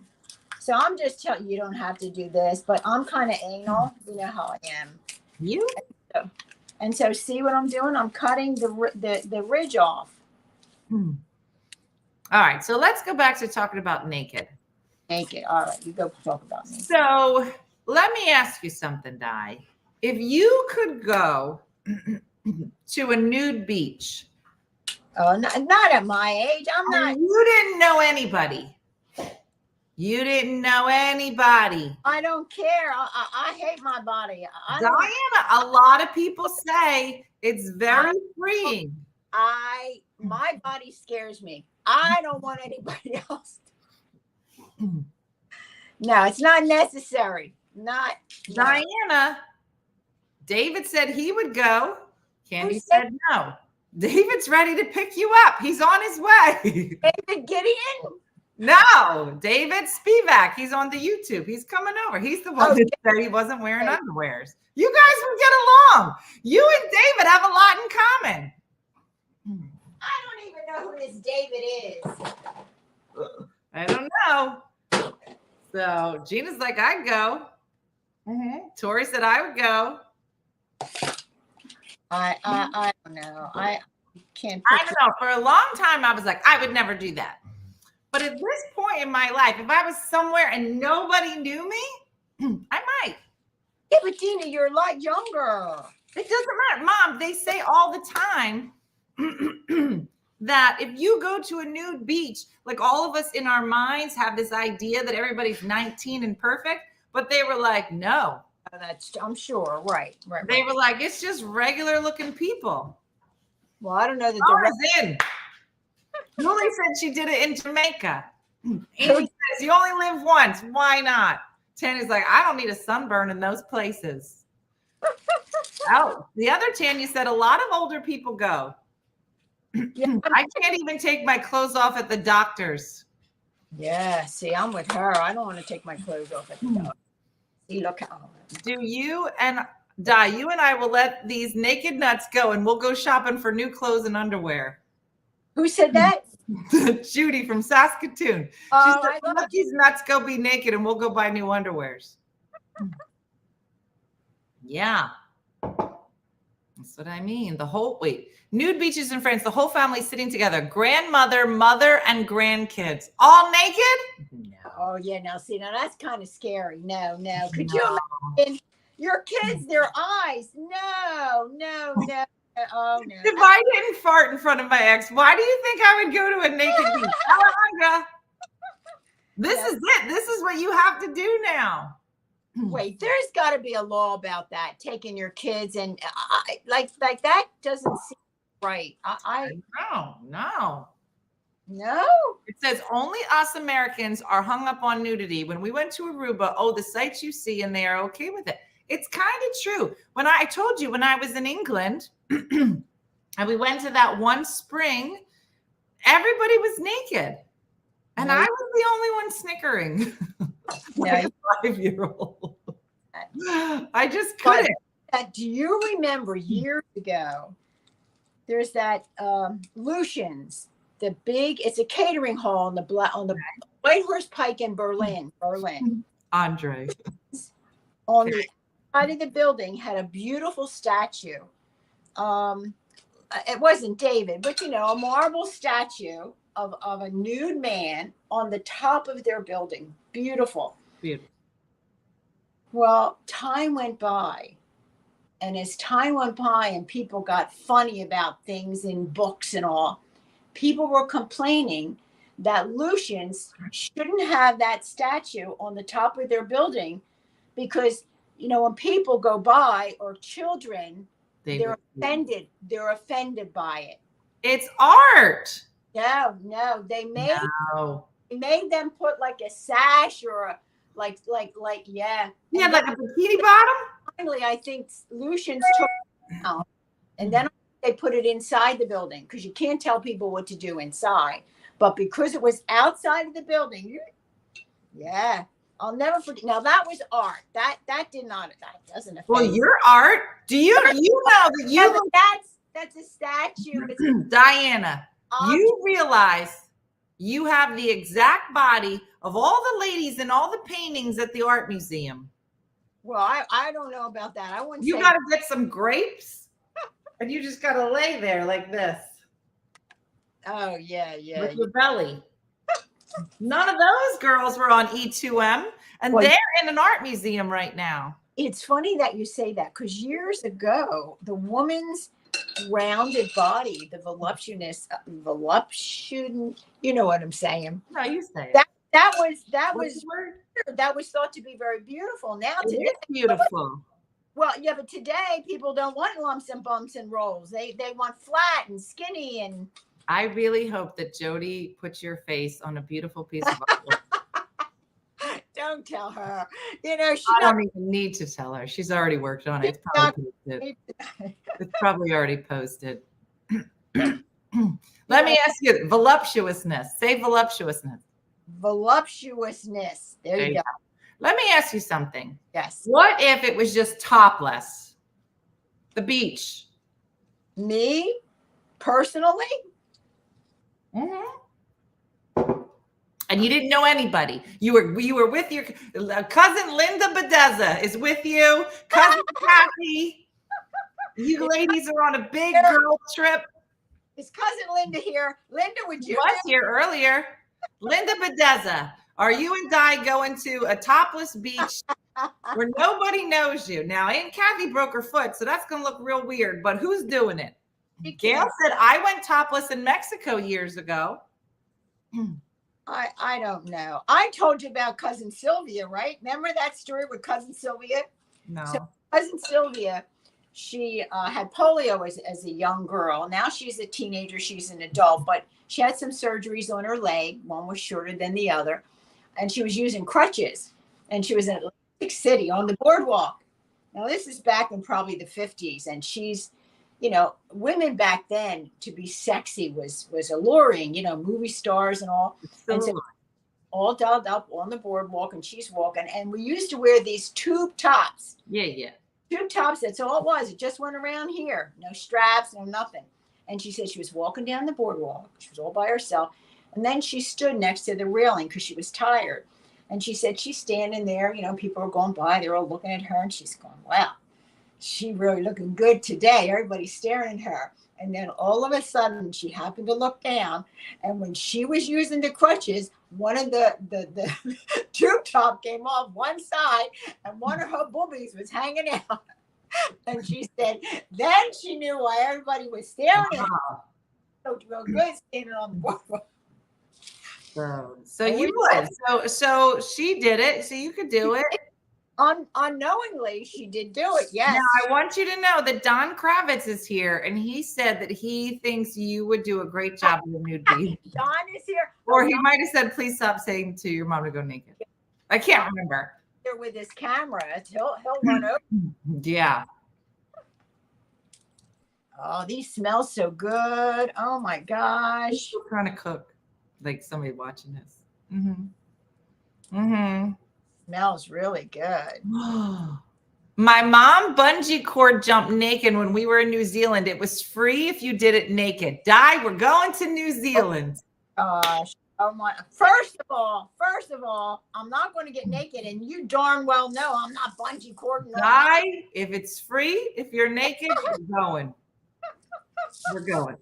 So I'm just telling you, you don't have to do this, but I'm kind of anal. You know how I am. You? And so see what I'm doing? I'm cutting the ridge off. All right. So let's go back to talking about naked. Naked. All right. You go talk about naked. So let me ask you something, Di. If you could go to a nude beach. Oh, not at my age. I'm not. You didn't know anybody. You didn't know anybody. I don't care. I hate my body. Diana, a lot of people say it's very freeing. My body scares me. I don't want anybody else. No, it's not necessary. Not Diana. David said he would go. Candy said no. David's ready to pick you up. He's on his way. David Gideon? No, David Spivak. He's on the YouTube. He's coming over. He's the one that said he wasn't wearing underwears. You guys will get along. You and David have a lot in common. I don't even know who this David is. I don't know. So Gina's like, I'd go. Tori said I would go. I don't know. I can't. I don't know. For a long time, I was like, I would never do that. But at this point in my life, if I was somewhere and nobody knew me, I might. Yeah, but Dina, you're a lot younger. It doesn't matter. Mom, they say all the time that if you go to a nude beach, like all of us in our minds have this idea that everybody's 19 and perfect, but they were like, no. I'm sure. Right. They were like, it's just regular looking people. Well, I don't know that they're in. Julie said she did it in Jamaica. Amy says you only live once. Why not? Tanya's like, I don't need a sunburn in those places. Oh, the other Tanya said a lot of older people go. Yeah. I can't even take my clothes off at the doctor's. Yeah, see, I'm with her. I don't want to take my clothes off at the doctor. See, look how. Do you and Di, you and I will let these naked nuts go and we'll go shopping for new clothes and underwear. Who said that? Judy from Saskatoon. She Oh, said, let these nuts go be naked and we'll go buy new underwears. Yeah. That's what I mean. Nude beaches in France, the whole family sitting together. Grandmother, mother, and grandkids. All naked? No. Oh, yeah. Now, see, now that's kind of scary. No. Could you imagine your kids, their eyes? No. Oh, no. If I didn't fart in front of my ex, why do you think I would go to a naked beach? Alejandra, this is it. This is what you have to do now. Wait, there's got to be a law about that. Taking your kids and like that doesn't seem right. No. No. It says only us Americans are hung up on nudity. When we went to Aruba, the sights you see, and they are okay with it. It's kind of true. When I told you when I was in England and we went to that one spring, everybody was naked. And I was the only one snickering. Like a 5-year-old. I just couldn't. Do you remember years ago? There's that Lucian's, it's a catering hall on the White Horse Pike in Berlin. Andre. On the side of the building had a beautiful statue. It wasn't David, but a marble statue of a nude man on the top of their building. Beautiful. Well, time went by. And as time went by and people got funny about things in books and all, people were complaining that Lucians shouldn't have that statue on the top of their building because, when people go by or children, they're offended. They're offended by it. It's art. No. They made them put like a sash or a like yeah, like a bikini bottom. Finally, I think Lucians took it out, and then they put it inside the building because you can't tell people what to do inside. But because it was outside of the building, I'll never forget. Now that was art. That doesn't affect. Well, your art. Do you know that you? That's a statue. Diana, you realize you have the exact body of all the ladies in all the paintings at the art museum. Well, I don't know about that. I wouldn't. You got to get some grapes, and you just got to lay there like this. Oh yeah. With your belly. None of those girls were on E2M, and they're in an art museum right now. It's funny that you say that because years ago, the woman's rounded body, the voluptuous, you know what I'm saying? No, you say it. That was thought to be very beautiful. Now today, it's beautiful. Well, yeah, but today people don't want lumps and bumps and rolls. They want flat and skinny and. I really hope that Jody puts your face on a beautiful piece of art. Don't tell her. I don't even need to tell her. She's already worked on it. It's probably already posted. Let me ask you, voluptuousness. Say voluptuousness. Voluptuousness. There you go. Let me ask you something. Yes. What if it was just topless? The beach. Me, personally? Mm-hmm. And you didn't know anybody. You were with your cousin Linda Bedeza is with you. Cousin Kathy. You ladies are on a big girl trip. Is cousin Linda here? Linda, would you? Was here earlier. Linda Bedeza, are you and Di going to a topless beach where nobody knows you? Now, Aunt Kathy broke her foot, so that's going to look real weird, but who's doing it? Gail said, I went topless in Mexico years ago. I don't know. I told you about cousin Sylvia, right? Remember that story with cousin Sylvia? No. So cousin Sylvia, she had polio as a young girl. Now she's a teenager. She's an adult, but she had some surgeries on her leg. One was shorter than the other. And she was using crutches. and she was in Atlantic City on the boardwalk. Now this is back in probably the 50s, and she's, women back then to be sexy was alluring, movie stars and all. And so all dolled up on the boardwalk, and she's walking, and we used to wear these tube tops. Yeah. Tube tops, that's all it was. It just went around here. No straps, no nothing. And she said she was walking down the boardwalk. She was all by herself. And then she stood next to the railing because she was tired. And she said she's standing there, people are going by, they're all looking at her, and she's going, wow, she really looking good today. Everybody's staring at her. And then all of a sudden she happened to look down, and when she was using the crutches, one of the tube top came off one side, and one of her boobies was hanging out. And she said then she knew why everybody was staring at her. So real good standing on the boardwalk. So you would. So she did it. So you could do it. Unknowingly, she did do it. Yes. Now I want you to know that Don Kravitz is here, and he said that he thinks you would do a great job in the nude beach. Don is here. Or he might have said, "Please stop saying to your mom to go naked." I can't remember. Here with his camera, he'll run over. Yeah. Oh, these smell so good. Oh my gosh. We're trying to cook like somebody watching this. Smells really good. My mom bungee cord jumped naked when we were in New Zealand. It was free if you did it naked. We're going to New Zealand. Gosh. Oh my. First of all, I'm not going to get naked, and you darn well know I'm not bungee cording. If it's free, if you're naked, we're going. We're going.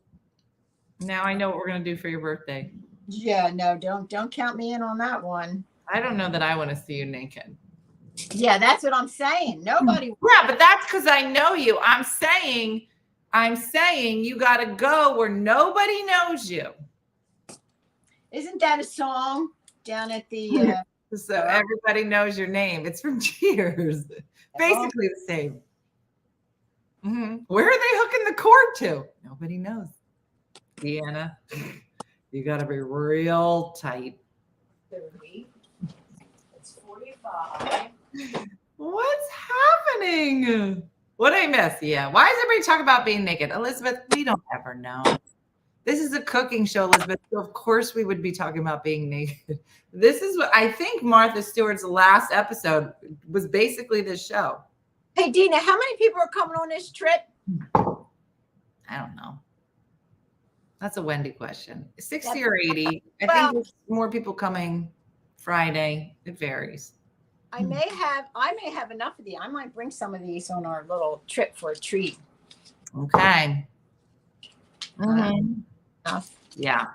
Now I know what we're going to do for your birthday. Yeah, no, don't count me in on that one. I don't know that I want to see you naked. Yeah, that's what I'm saying. Nobody. Yeah, but that's because I know you. I'm saying you got to go where nobody knows you. Isn't that a song down at the? So everybody knows your name. It's from Cheers. Basically the same. Where are they hooking the cord to? Nobody knows. Deanna, you got to be real tight. 30. It's 45. What's happening? What did I miss? Yeah. Why does everybody talk about being naked? Elizabeth, we don't ever know. This is a cooking show, Elizabeth. So of course we would be talking about being naked. This is what I think Martha Stewart's last episode was basically this show. Hey, Dina, how many people are coming on this trip? I don't know. That's a Wendy question. 60 or 80. I think there's more people coming Friday. It varies. I may have enough of these. I might bring some of these on our little trip for a treat. Okay. Yeah.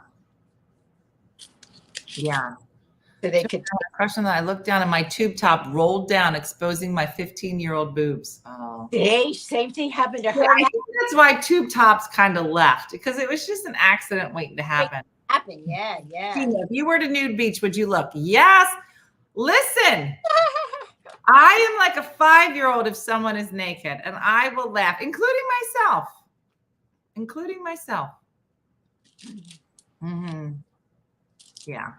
So they could. Question that I looked down and my tube top rolled down, exposing my 15-year-old boobs. Oh. Same thing happened to her. I think that's why tube tops kind of left, because it was just an accident waiting to happen. Yeah. If you were to nude beach, would you look? Yes. Listen, I am like a 5-year-old if someone is naked, and I will laugh, including myself. Yeah.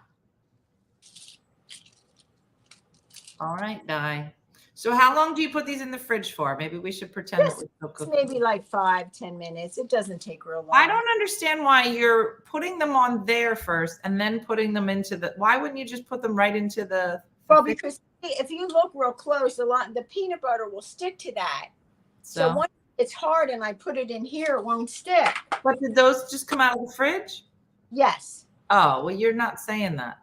All right, Di. So how long do you put these in the fridge for? Maybe we should pretend that we're still cooking. Maybe like 5-10 minutes. It doesn't take real long. I don't understand why you're putting them on there first and then putting them into the. Why wouldn't you just put them right into the? Well, because if you look real close, the peanut butter will stick to that. So once it's hard and I put it in here, it won't stick. But did those just come out of the fridge? Yes. Oh, well, you're not saying that.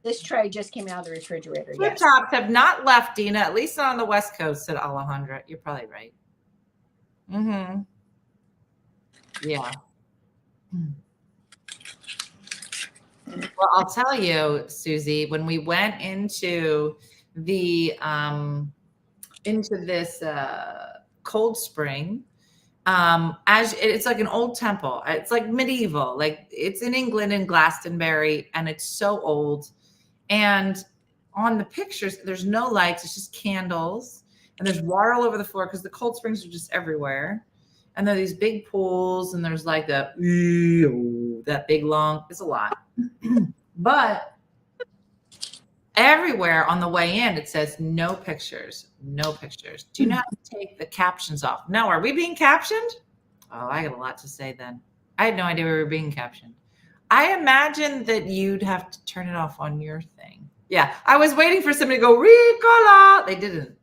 This tray just came out of the refrigerator. Flip tops have not left, Dina, at least not on the West Coast, said Alejandra. You're probably right. Yeah. Well, I'll tell you, Susie, when we went into the this cold spring, as it's like an old temple, it's like medieval, like it's in England in Glastonbury, and it's so old. And on the pictures, there's no lights, it's just candles, and there's water all over the floor because the cold springs are just everywhere. And there are these big pools, and there's like that big long, it's a lot. But everywhere on the way in, it says no pictures, no pictures. Do you know how to take the captions off? No. Are we being captioned? Oh, I got a lot to say then. I had no idea we were being captioned. I imagine that you'd have to turn it off on your thing. Yeah. I was waiting for somebody to go, Ricola. They didn't.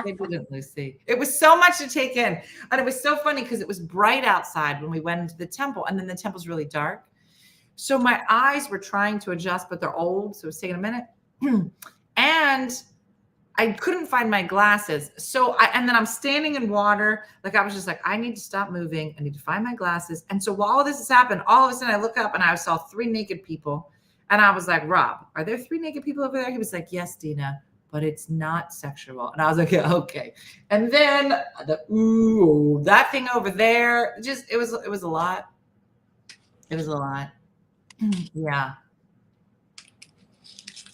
They didn't, Lucy. It was so much to take in. And it was so funny because it was bright outside when we went into the temple, and then the temple's really dark. So my eyes were trying to adjust, but they're old, so it was taking a minute. And I couldn't find my glasses. And then I'm standing in water. Like, I was just like, I need to stop moving. I need to find my glasses. And so while all this has happened, all of a sudden I look up and I saw 3 naked people. And I was like, Rob, are there 3 naked people over there? He was like, yes, Dina, but it's not sexual. And I was like, yeah, okay. And then that thing over there, just, it was a lot. It was a lot. Yeah.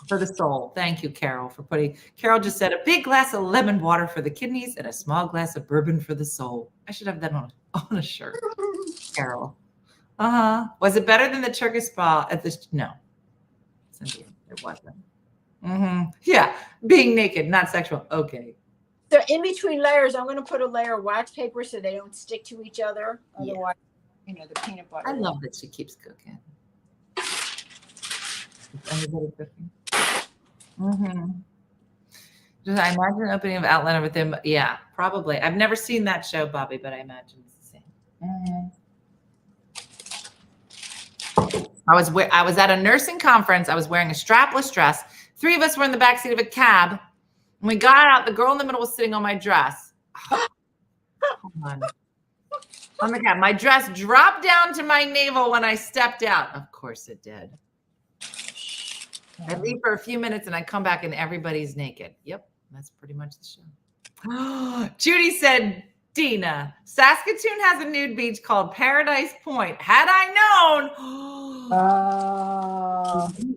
For the soul. Thank you, Carol, for putting. Carol just said a big glass of lemon water for the kidneys and a small glass of bourbon for the soul. I should have that on a shirt. Carol. Was it better than the Turkish spa at this? No, Cynthia, it wasn't. Yeah, being naked, not sexual. Okay. So in between layers, I'm going to put a layer of wax paper so they don't stick to each other. Otherwise, the peanut butter. I love that she keeps cooking. Is anybody cooking? Just, I imagine an opening of Outlander with him. Yeah, probably. I've never seen that show, Bobby, but I imagine it's the same. I was at a nursing conference. I was wearing a strapless dress. 3 of us were in the backseat of a cab. When we got out, the girl in the middle was sitting on my dress. On the cab. My dress dropped down to my navel when I stepped out. Of course it did. I leave for a few minutes and I come back and everybody's naked. Yep, that's pretty much the show. Judy said, Dina, Saskatoon has a nude beach called Paradise Point. Had I known,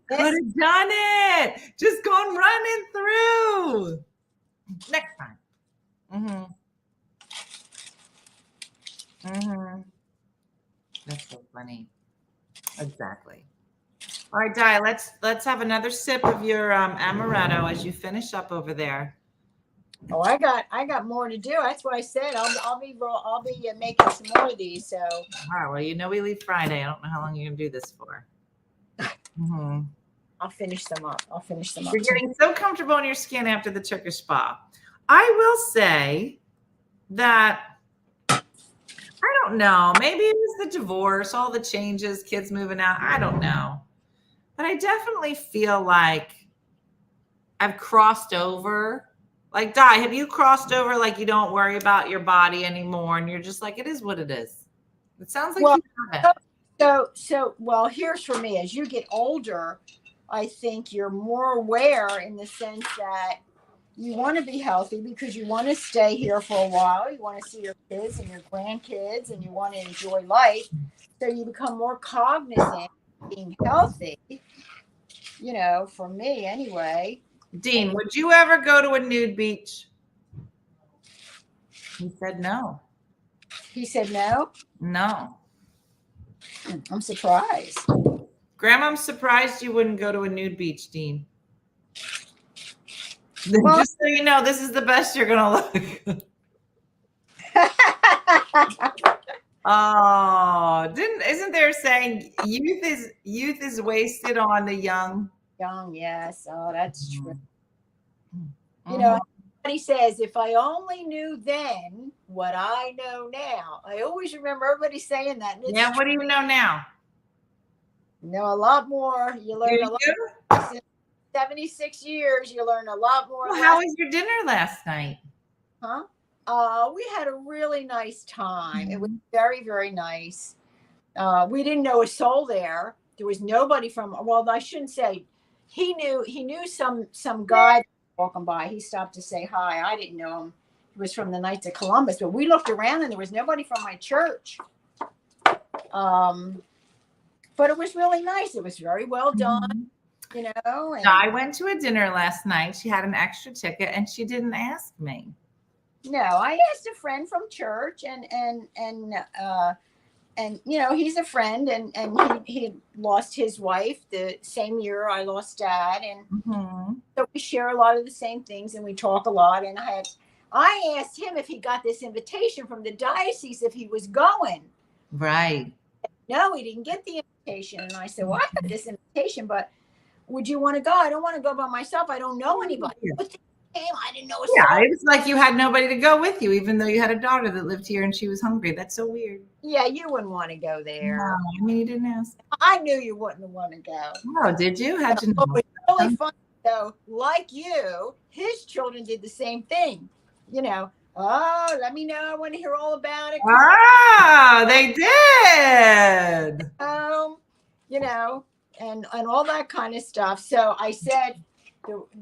could have done it. Just gone running through. Next time. That's so funny. Exactly. All right, Di, let's have another sip of your amaretto as you finish up over there. Oh, I got more to do. That's what I said. I'll be making some more of these. So. All right. Well, we leave Friday. I don't know how long you're gonna do this for. I'll finish them up. You're getting so comfortable in your skin after the Turkish spa. I will say that I don't know. Maybe it was the divorce, all the changes, kids moving out. I don't know. But I definitely feel like I've crossed over. Like, Di, have you crossed over like you don't worry about your body anymore and you're just like, it is what it is? It sounds like you haven't. So well, here's for me. As you get older, I think you're more aware in the sense that you want to be healthy because you want to stay here for a while. You want to see your kids and your grandkids and you want to enjoy life. So you become more cognizant of being healthy, for me anyway. Dean, would you ever go to a nude beach? He said no. He said no? No. I'm surprised. Grandma, I'm surprised you wouldn't go to a nude beach, Dean. Well, just so you know, this is the best you're gonna look. Oh, isn't there a saying youth is wasted on the young? Young, yes. Oh, that's true. Everybody says, if I only knew then what I know now. I always remember everybody saying that. Yeah, what do you know now? You know a lot more. You learn a lot. Since 76 years, you learn a lot more. Well, how was your dinner last night? Huh? We had a really nice time. It was very, very nice. We didn't know a soul there. There was nobody I shouldn't say. He knew some guy walking by. He stopped to say hi. I didn't know him. He was from the Knights of Columbus, but we looked around and there was nobody from my church. But it was really nice. It was very well done, And I went to a dinner last night. She had an extra ticket and she didn't ask me. No, I asked a friend from church and and he's a friend, and he lost his wife the same year I lost Dad, and so we share a lot of the same things, and we talk a lot. And I asked him if he got this invitation from the diocese, if he was going. Right. No, he didn't get the invitation. And I said, well, I got this invitation, but would you want to go? I don't want to go by myself. I don't know anybody. But I didn't know. Yeah, it was like you had nobody to go with you, even though you had a daughter that lived here and she was hungry. That's so weird. Yeah, you wouldn't want to go there. No, I mean, you didn't ask. I knew you wouldn't want to go. Oh, did you? How'd you know? It was really funny, though. Like you, his children did the same thing. Oh, let me know. I want to hear all about it. Ah, they did. And all that kind of stuff. So I said,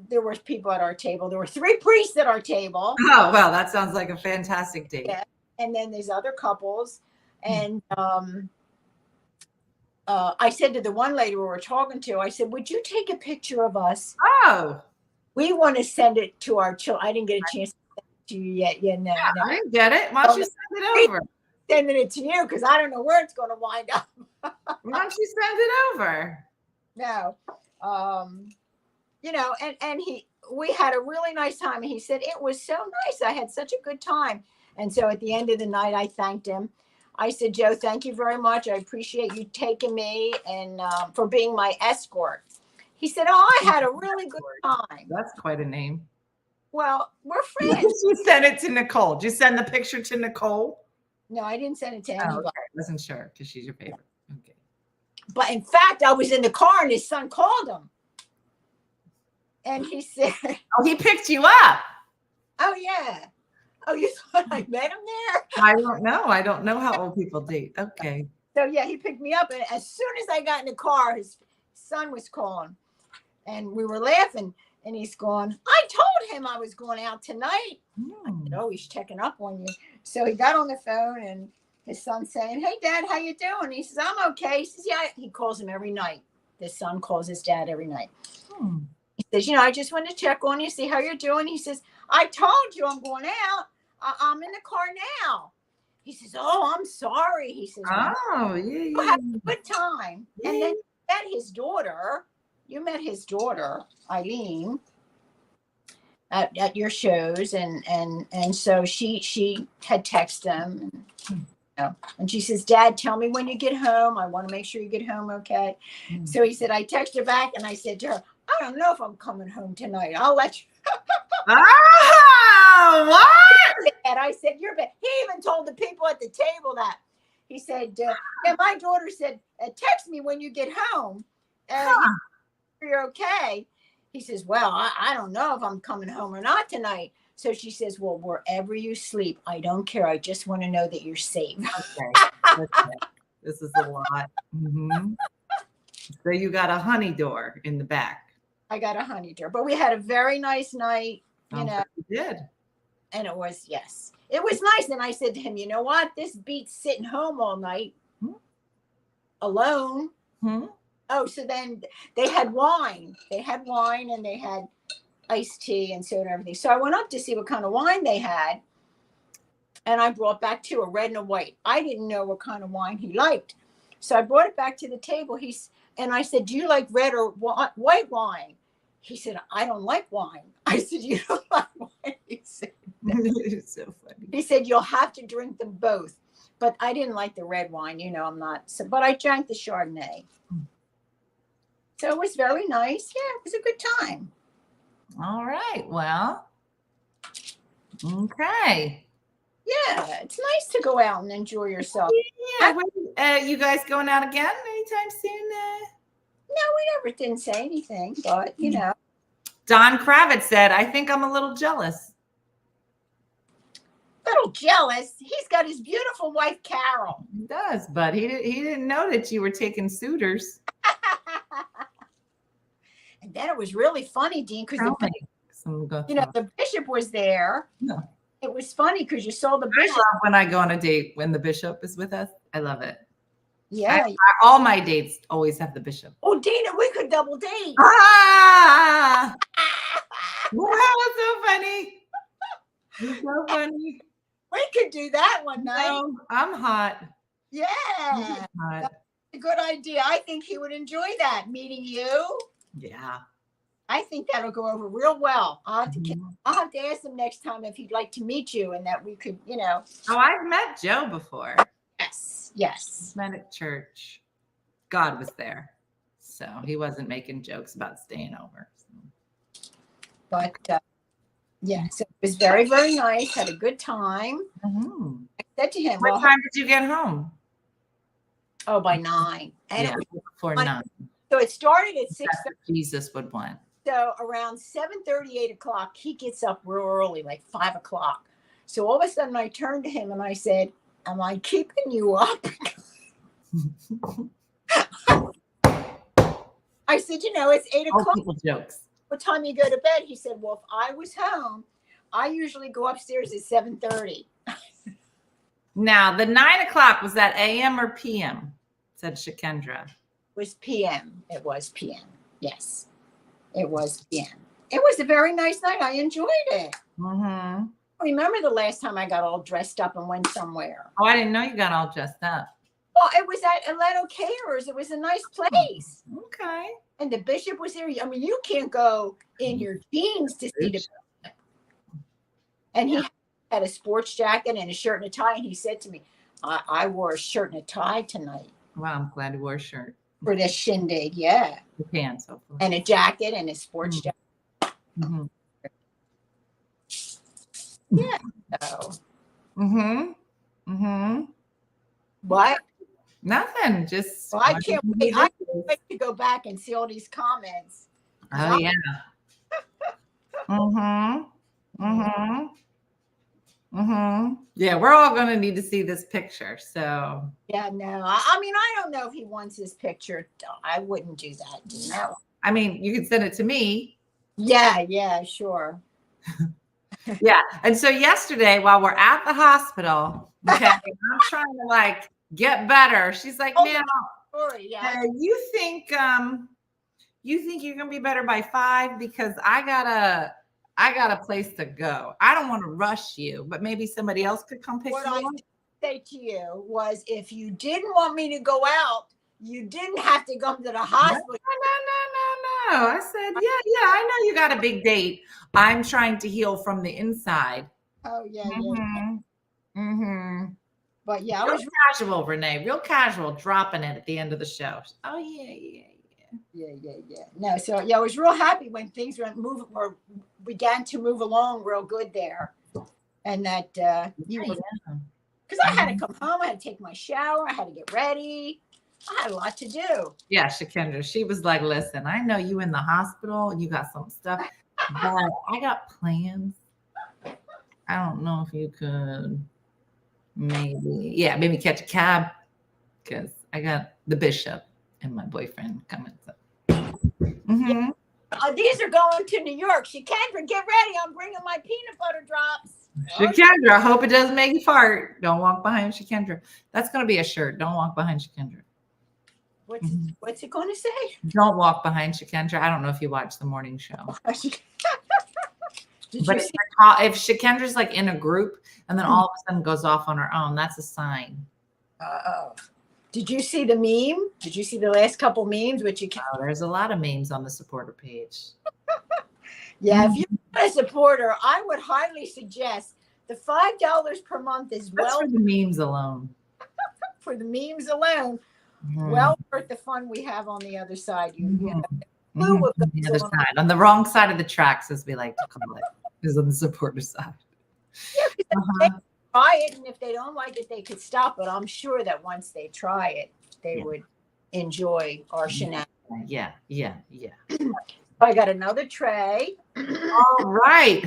there were people at our table. There were 3 priests at our table. Oh, well, that sounds like a fantastic date. Yeah. And then there's other couples. And I said to the one lady we were talking to, I said, would you take a picture of us? Oh. We want to send it to our children. I didn't get a chance to send it to you yet. Yeah, no. I didn't get it. Why don't you send it over? Sending it to you because I don't know where it's going to wind up. Why don't you send it over? No. And we had a really nice time. And he said, it was so nice. I had such a good time. And so at the end of the night, I thanked him. I said, Joe, thank you very much. I appreciate you taking me and for being my escort. He said, oh, I had a really good time. That's quite a name. Well, we're friends. You sent it to Nicole. Did you send the picture to Nicole? No, I didn't send it to anybody. Okay. I wasn't sure because she's your favorite. Okay. But in fact, I was in the car and his son called him. And he said, oh, he picked you up. Oh, yeah. Oh, you thought I met him there? I don't know. I don't know how old people date. Okay. So, yeah, he picked me up. And as soon as I got in the car, his son was calling. And we were laughing. And he's going, I told him I was going out tonight. I said, oh, he's checking up on you. So he got on the phone and his son's saying, hey, Dad, how you doing? He says, I'm okay. He says, yeah. He calls him every night. This son calls his dad every night. He says, I just wanted to check on you, see how you're doing. He says, I told you I'm going out. I'm in the car now. He says, oh, I'm sorry. He says, oh, yeah. You had a good time. Yeah. And then you met his daughter, Eileen, at your shows. And so she had texted him. And she says, Dad, tell me when you get home. I want to make sure you get home okay. So he said, I texted her back and I said to her, I don't know if I'm coming home tonight. I'll let you. Oh, what? And I said, you're bad. He even told the people at the table that. He said, yeah, my daughter said, text me when you get home. You're okay. He says, well, I don't know if I'm coming home or not tonight. So she says, well, wherever you sleep, I don't care. I just want to know that you're safe. Okay. This is a lot. So you got a honey door in the back. I got a honey door, but we had a very nice night, You did. And it was, yes, it was nice. And I said to him, you know what? This beats sitting home all night alone. Oh, so then they had wine. They had wine and they had iced tea and soda and everything. So I went up to see what kind of wine they had. And I brought back 2, a red and a white. I didn't know what kind of wine he liked. So I brought it back to the table. And I said, do you like red or white wine? He said, I don't like wine. I said, you don't like wine? He said, it's so funny. He said, you'll have to drink them both. But I didn't like the red wine. I'm not. So, but I drank the Chardonnay. So it was very nice. Yeah, it was a good time. All right. Well, okay. Yeah, it's nice to go out and enjoy yourself. Yeah. You guys going out again anytime soon? No, we never didn't say anything, but Don Kravitz said, I think I'm a little jealous. Little jealous? He's got his beautiful wife, Carol. He does, but he didn't know that you were taking suitors. And then it was really funny, Dean, because the bishop was there. No. It was funny because you saw the bishop. I love when I go on a date when the bishop is with us. I love it. Yeah. All my dates always have the bishop. Oh, Dina, we could double date. Ah! Wow, that's so funny. It's so funny. We could do that one night. No, I'm hot. Yeah, that's a good idea. I think he would enjoy that, meeting you. Yeah. I think that'll go over real well. I'll have to ask him next time if he'd like to meet you, and that we could, Oh, I've met Joe before. Yes. Met at church. God was there, so he wasn't making jokes about staying over. So. But yeah, so it was very, very nice. Had a good time. Mm-hmm. I said to him, "What time did you get home?" Oh, by 9. And yeah, before 9. So it started at 6. Jesus would want. So around 7:30, 8 o'clock, he gets up real early, like 5 o'clock. So all of a sudden I turned to him and I said, am I keeping you up? I said, it's 8 o'clock. People jokes. What time you go to bed? He said, well, if I was home, I usually go upstairs at 7:30. Now, the 9 o'clock, was that AM or PM? Said Shakendra. It was PM. It was PM. Yes. It was PM. It was a very nice night. I enjoyed it. Mm-hmm. Remember the last time I got all dressed up and went somewhere? Oh, I didn't know you got all dressed up. Well, it was at Aletto Caterers. It was a nice place. Okay. And the bishop was there. I mean, you can't go in your jeans to see the bishop. And he had a sports jacket and a shirt and a tie. And he said to me, I wore a shirt and a tie tonight. Well, I'm glad you wore a shirt. For this shindig, yeah. The pants, hopefully. And a jacket and a sports jacket. Mm-hmm. Yeah. So. Mm-hmm. Mm-hmm. What? Nothing. Just. Well, I can't wait. I can't wait to go back and see all these comments. Oh yeah. Mm-hmm. Mm-hmm. Mm-hmm. Yeah, we're all gonna need to see this picture. So. Yeah, no. I mean, I don't know if he wants this picture. I wouldn't do that. No. I mean, you could send it to me. Yeah, sure. Yeah. And so yesterday, while we're at the hospital, okay, I'm trying to get better. She's like, now, you think you're gonna be better by 5 because I got a place to go. I don't want to rush you, but maybe somebody else could come pick you up. What I say to you was, if you didn't want me to go out, you didn't have to come to the hospital. No. I said, yeah, I know you got a big date. I'm trying to heal from the inside. Oh, yeah, Mm-hmm. Mm-hmm. But yeah, real casual, Renee. Real casual, dropping it at the end of the show. Oh, yeah. No, so yeah, I was real happy when things began to move along real good there. And that because I had to come home, I had to take my shower, I had to get ready. I had a lot to do. Yeah, Shakendra, she was like, listen, I know you in the hospital and you got some stuff, but I got plans. I don't know if you could maybe catch a cab because I got the bishop and my boyfriend coming. So. Mm-hmm. These are going to New York. Shakendra, get ready. I'm bringing my peanut butter drops. Shakendra, I hope it doesn't make you fart. Don't walk behind Shakendra. That's going to be a shirt. Don't walk behind Shakendra. What's it going to say? Don't walk behind Shakendra. I don't know if you watch the morning show. But if Shakendra's in a group and then all of a sudden goes off on her own, that's a sign. Uh-oh. Did you see the meme? Did you see the last couple memes? There's a lot of memes on the supporter page. Yeah, if you're a supporter, I would highly suggest the $5 per month is That's for the memes alone. For the memes alone, well worth the fun we have on the other side. The other side, on the wrong side of the tracks, as we like to call it, is on the supporter side. Yeah, try it, and if they don't like it, they could stop it. I'm sure that once they try it, they would enjoy our shenanigans. Yeah. I got another tray. All right.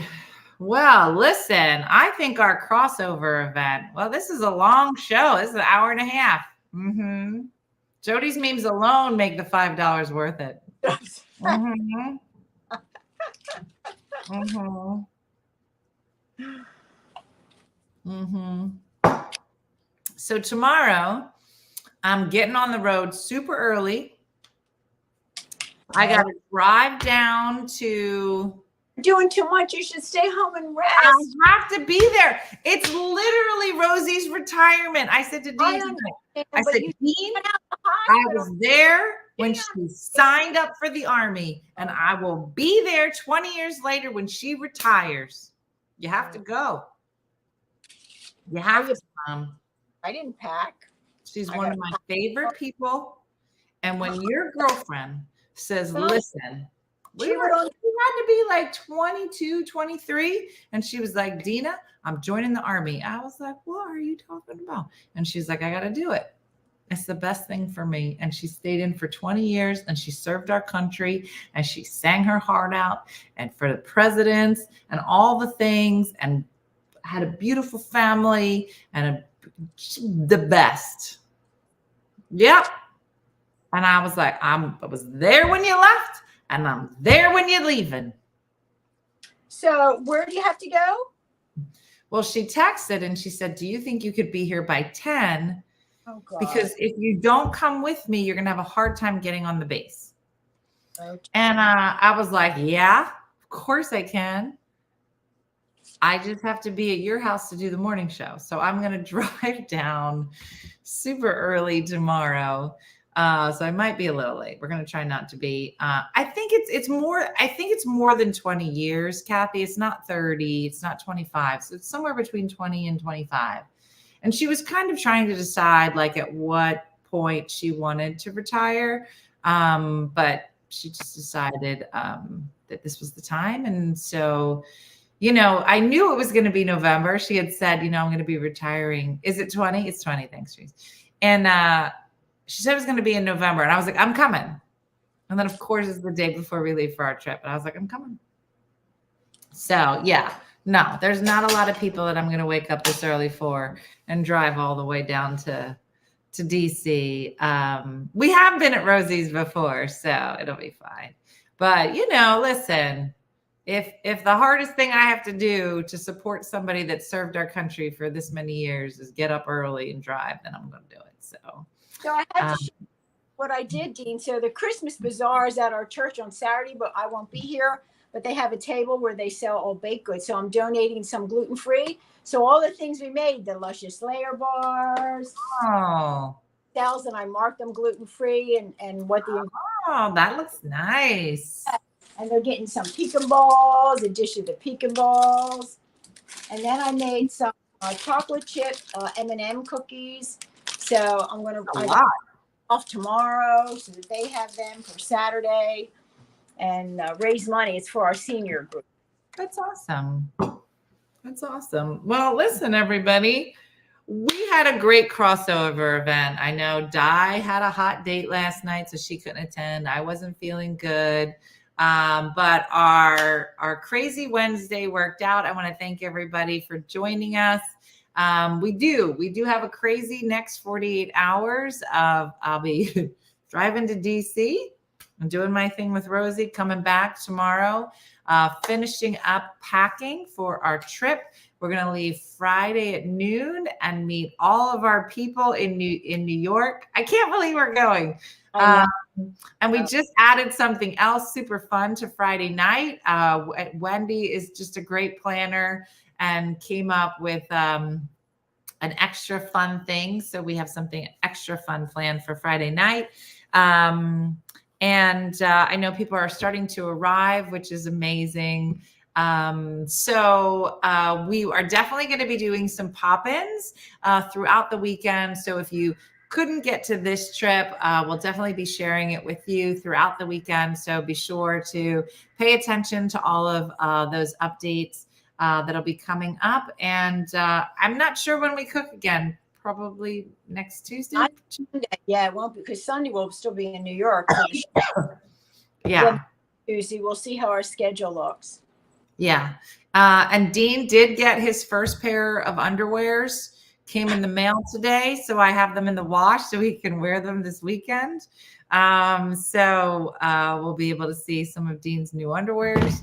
Well, listen, I think our crossover event, this is a long show. This is an hour and a half. Mm-hmm. Jody's memes alone make the $5 worth it. Mm-hmm. Mm-hmm. Mm-hmm. So tomorrow, I'm getting on the road super early. I got to drive down to doing too much. You should stay home and rest. I have to be there. It's literally Rosie's retirement. I said to Dean, I said, Dean, I was there when she signed up for the Army, and I will be there 20 years later when she retires. You have to go. You have to, Mom. I didn't pack. She's one of my favorite people. And when your girlfriend says, listen, we had to be like 22, 23. And she was like, Dina, I'm joining the Army. I was like, what are you talking about? And she's like, I got to do it. It's the best thing for me. And she stayed in for 20 years and she served our country and she sang her heart out and for the presidents and all the things and had a beautiful family and the best. Yep. And I was like, I was there when you left and I'm there when you're leaving. So where do you have to go? Well, she texted and she said, do you think you could be here by 10? Oh, God. Because if you don't come with me, you're going to have a hard time getting on the base. Okay. And I was like, yeah, of course I can. I just have to be at your house to do the morning show. So I'm going to drive down super early tomorrow. So I might be a little late. We're going to try not to be. I think it's more than 20 years, Kathy. It's not 30. It's not 25. So it's somewhere between 20 and 25. And she was kind of trying to decide like at what point she wanted to retire. But she just decided that this was the time. And so, I knew it was going to be November. She had said, I'm going to be retiring. Is it 20? It's 20. Thanks, Trees. And she said it was going to be in November. And I was like, I'm coming. And then, of course, it's the day before we leave for our trip. And I was like, I'm coming. So, yeah. No, there's not a lot of people that I'm going to wake up this early for and drive all the way down to DC. We have been at Rosie's before, so it'll be fine. But, listen, if the hardest thing I have to do to support somebody that served our country for this many years is get up early and drive, then I'm going to do it. So I had to show what I did, Dean. So the Christmas bazaar is at our church on Saturday, but I won't be here. But they have a table where they sell all baked goods. So I'm donating some gluten-free. So all the things we made, the Luscious Layer bars, cells, and I marked them gluten-free and what the... Oh, that looks nice. And they're getting some pecan balls, a dish of the pecan balls. And then I made some chocolate chip M&M cookies. So I'm going to off tomorrow so that they have them for Saturday. And raise money. It's for our senior group. That's awesome. That's awesome. Well, listen, everybody, we had a great crossover event. I know Di had a hot date last night, so she couldn't attend. I wasn't feeling good. But our crazy Wednesday worked out. I want to thank everybody for joining us. We do have a crazy next 48 hours of I'll be driving to DC. I'm doing my thing with Rosie, coming back tomorrow, finishing up packing for our trip. We're going to leave Friday at noon and meet all of our people in New York. I can't believe we're going. And we just added something else super fun to Friday night. Wendy is just a great planner and came up with an extra fun thing. So we have something extra fun planned for Friday night. And I know people are starting to arrive, which is amazing. So we are definitely going to be doing some pop-ins throughout the weekend. So if you couldn't get to this trip, we'll definitely be sharing it with you throughout the weekend. So be sure to pay attention to all of those updates that'll be coming up. And I'm not sure when we cook again. Probably next Tuesday. Yeah, it won't, because Sunday we'll still be in New York. Yeah. Tuesday, we'll see how our schedule looks. Yeah. And Dean did get his first pair of underwears, came in the mail today. So I have them in the wash so he can wear them this weekend. So we'll be able to see some of Dean's new underwears.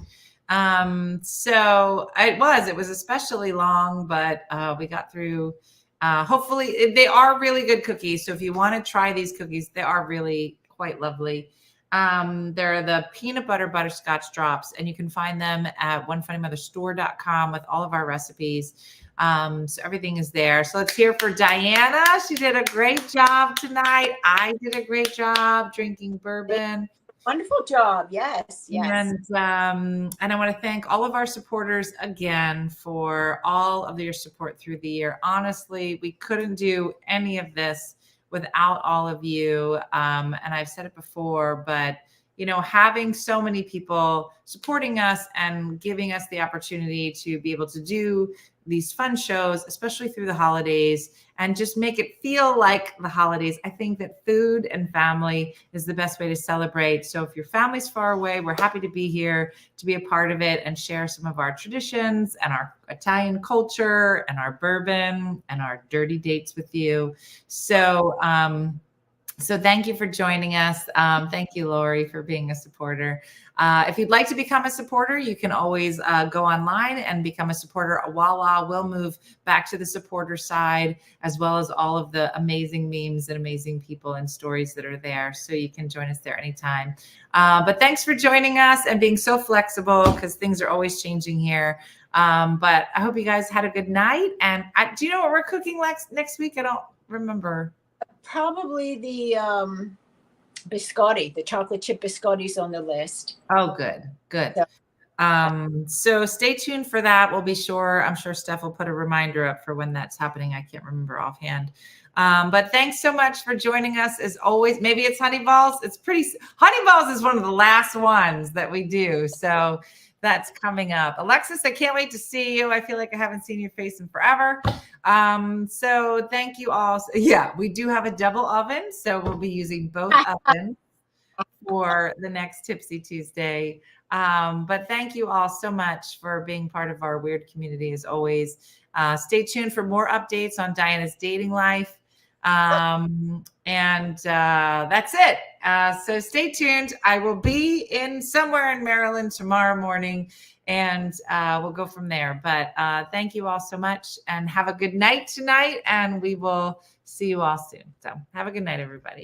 So it was especially long, but we got through. Hopefully they are really good cookies. So if you want to try these cookies, they are really quite lovely. They're the peanut butter butterscotch drops, and you can find them at onefunnymotherstore.com with all of our recipes. So everything is there. So let's hear for Diana. She did a great job tonight. I did a great job drinking bourbon. Wonderful job. Yes. And I want to thank all of our supporters again for all of your support through the year. Honestly, we couldn't do any of this without all of you. And I've said it before, but having so many people supporting us and giving us the opportunity to be able to do these fun shows, especially through the holidays, and just make it feel like the holidays. I think that food and family is the best way to celebrate. So if your family's far away, we're happy to be here to be a part of it and share some of our traditions and our Italian culture and our bourbon and our dirty dates with you. So thank you for joining us. Thank you, Lori, for being a supporter. If you'd like to become a supporter, you can always go online and become a supporter. Voila, we'll move back to the supporter side, as well as all of the amazing memes and amazing people and stories that are there. So you can join us there anytime. But thanks for joining us and being so flexible, because things are always changing here. But I hope you guys had a good night. And do you know what we're cooking next week? I don't remember. Probably the biscotti, the chocolate chip biscotti's on the list. Oh, good. So stay tuned for that. We'll be sure. I'm sure Steph will put a reminder up for when that's happening. I can't remember offhand. But thanks so much for joining us as always. Maybe it's Honey Balls. Honey Balls is one of the last ones that we do. So that's coming up. Alexis, I can't wait to see you. I feel like I haven't seen your face in forever. So thank you all. So, yeah, we do have a double oven. So we'll be using both ovens for the next Tipsy Tuesday. But thank you all so much for being part of our weird community as always. Stay tuned for more updates on Diana's dating life. And that's it. So stay tuned. I will be somewhere in Maryland tomorrow morning, and we'll go from there. But thank you all so much, and have a good night tonight, and we will see you all soon. So have a good night, everybody.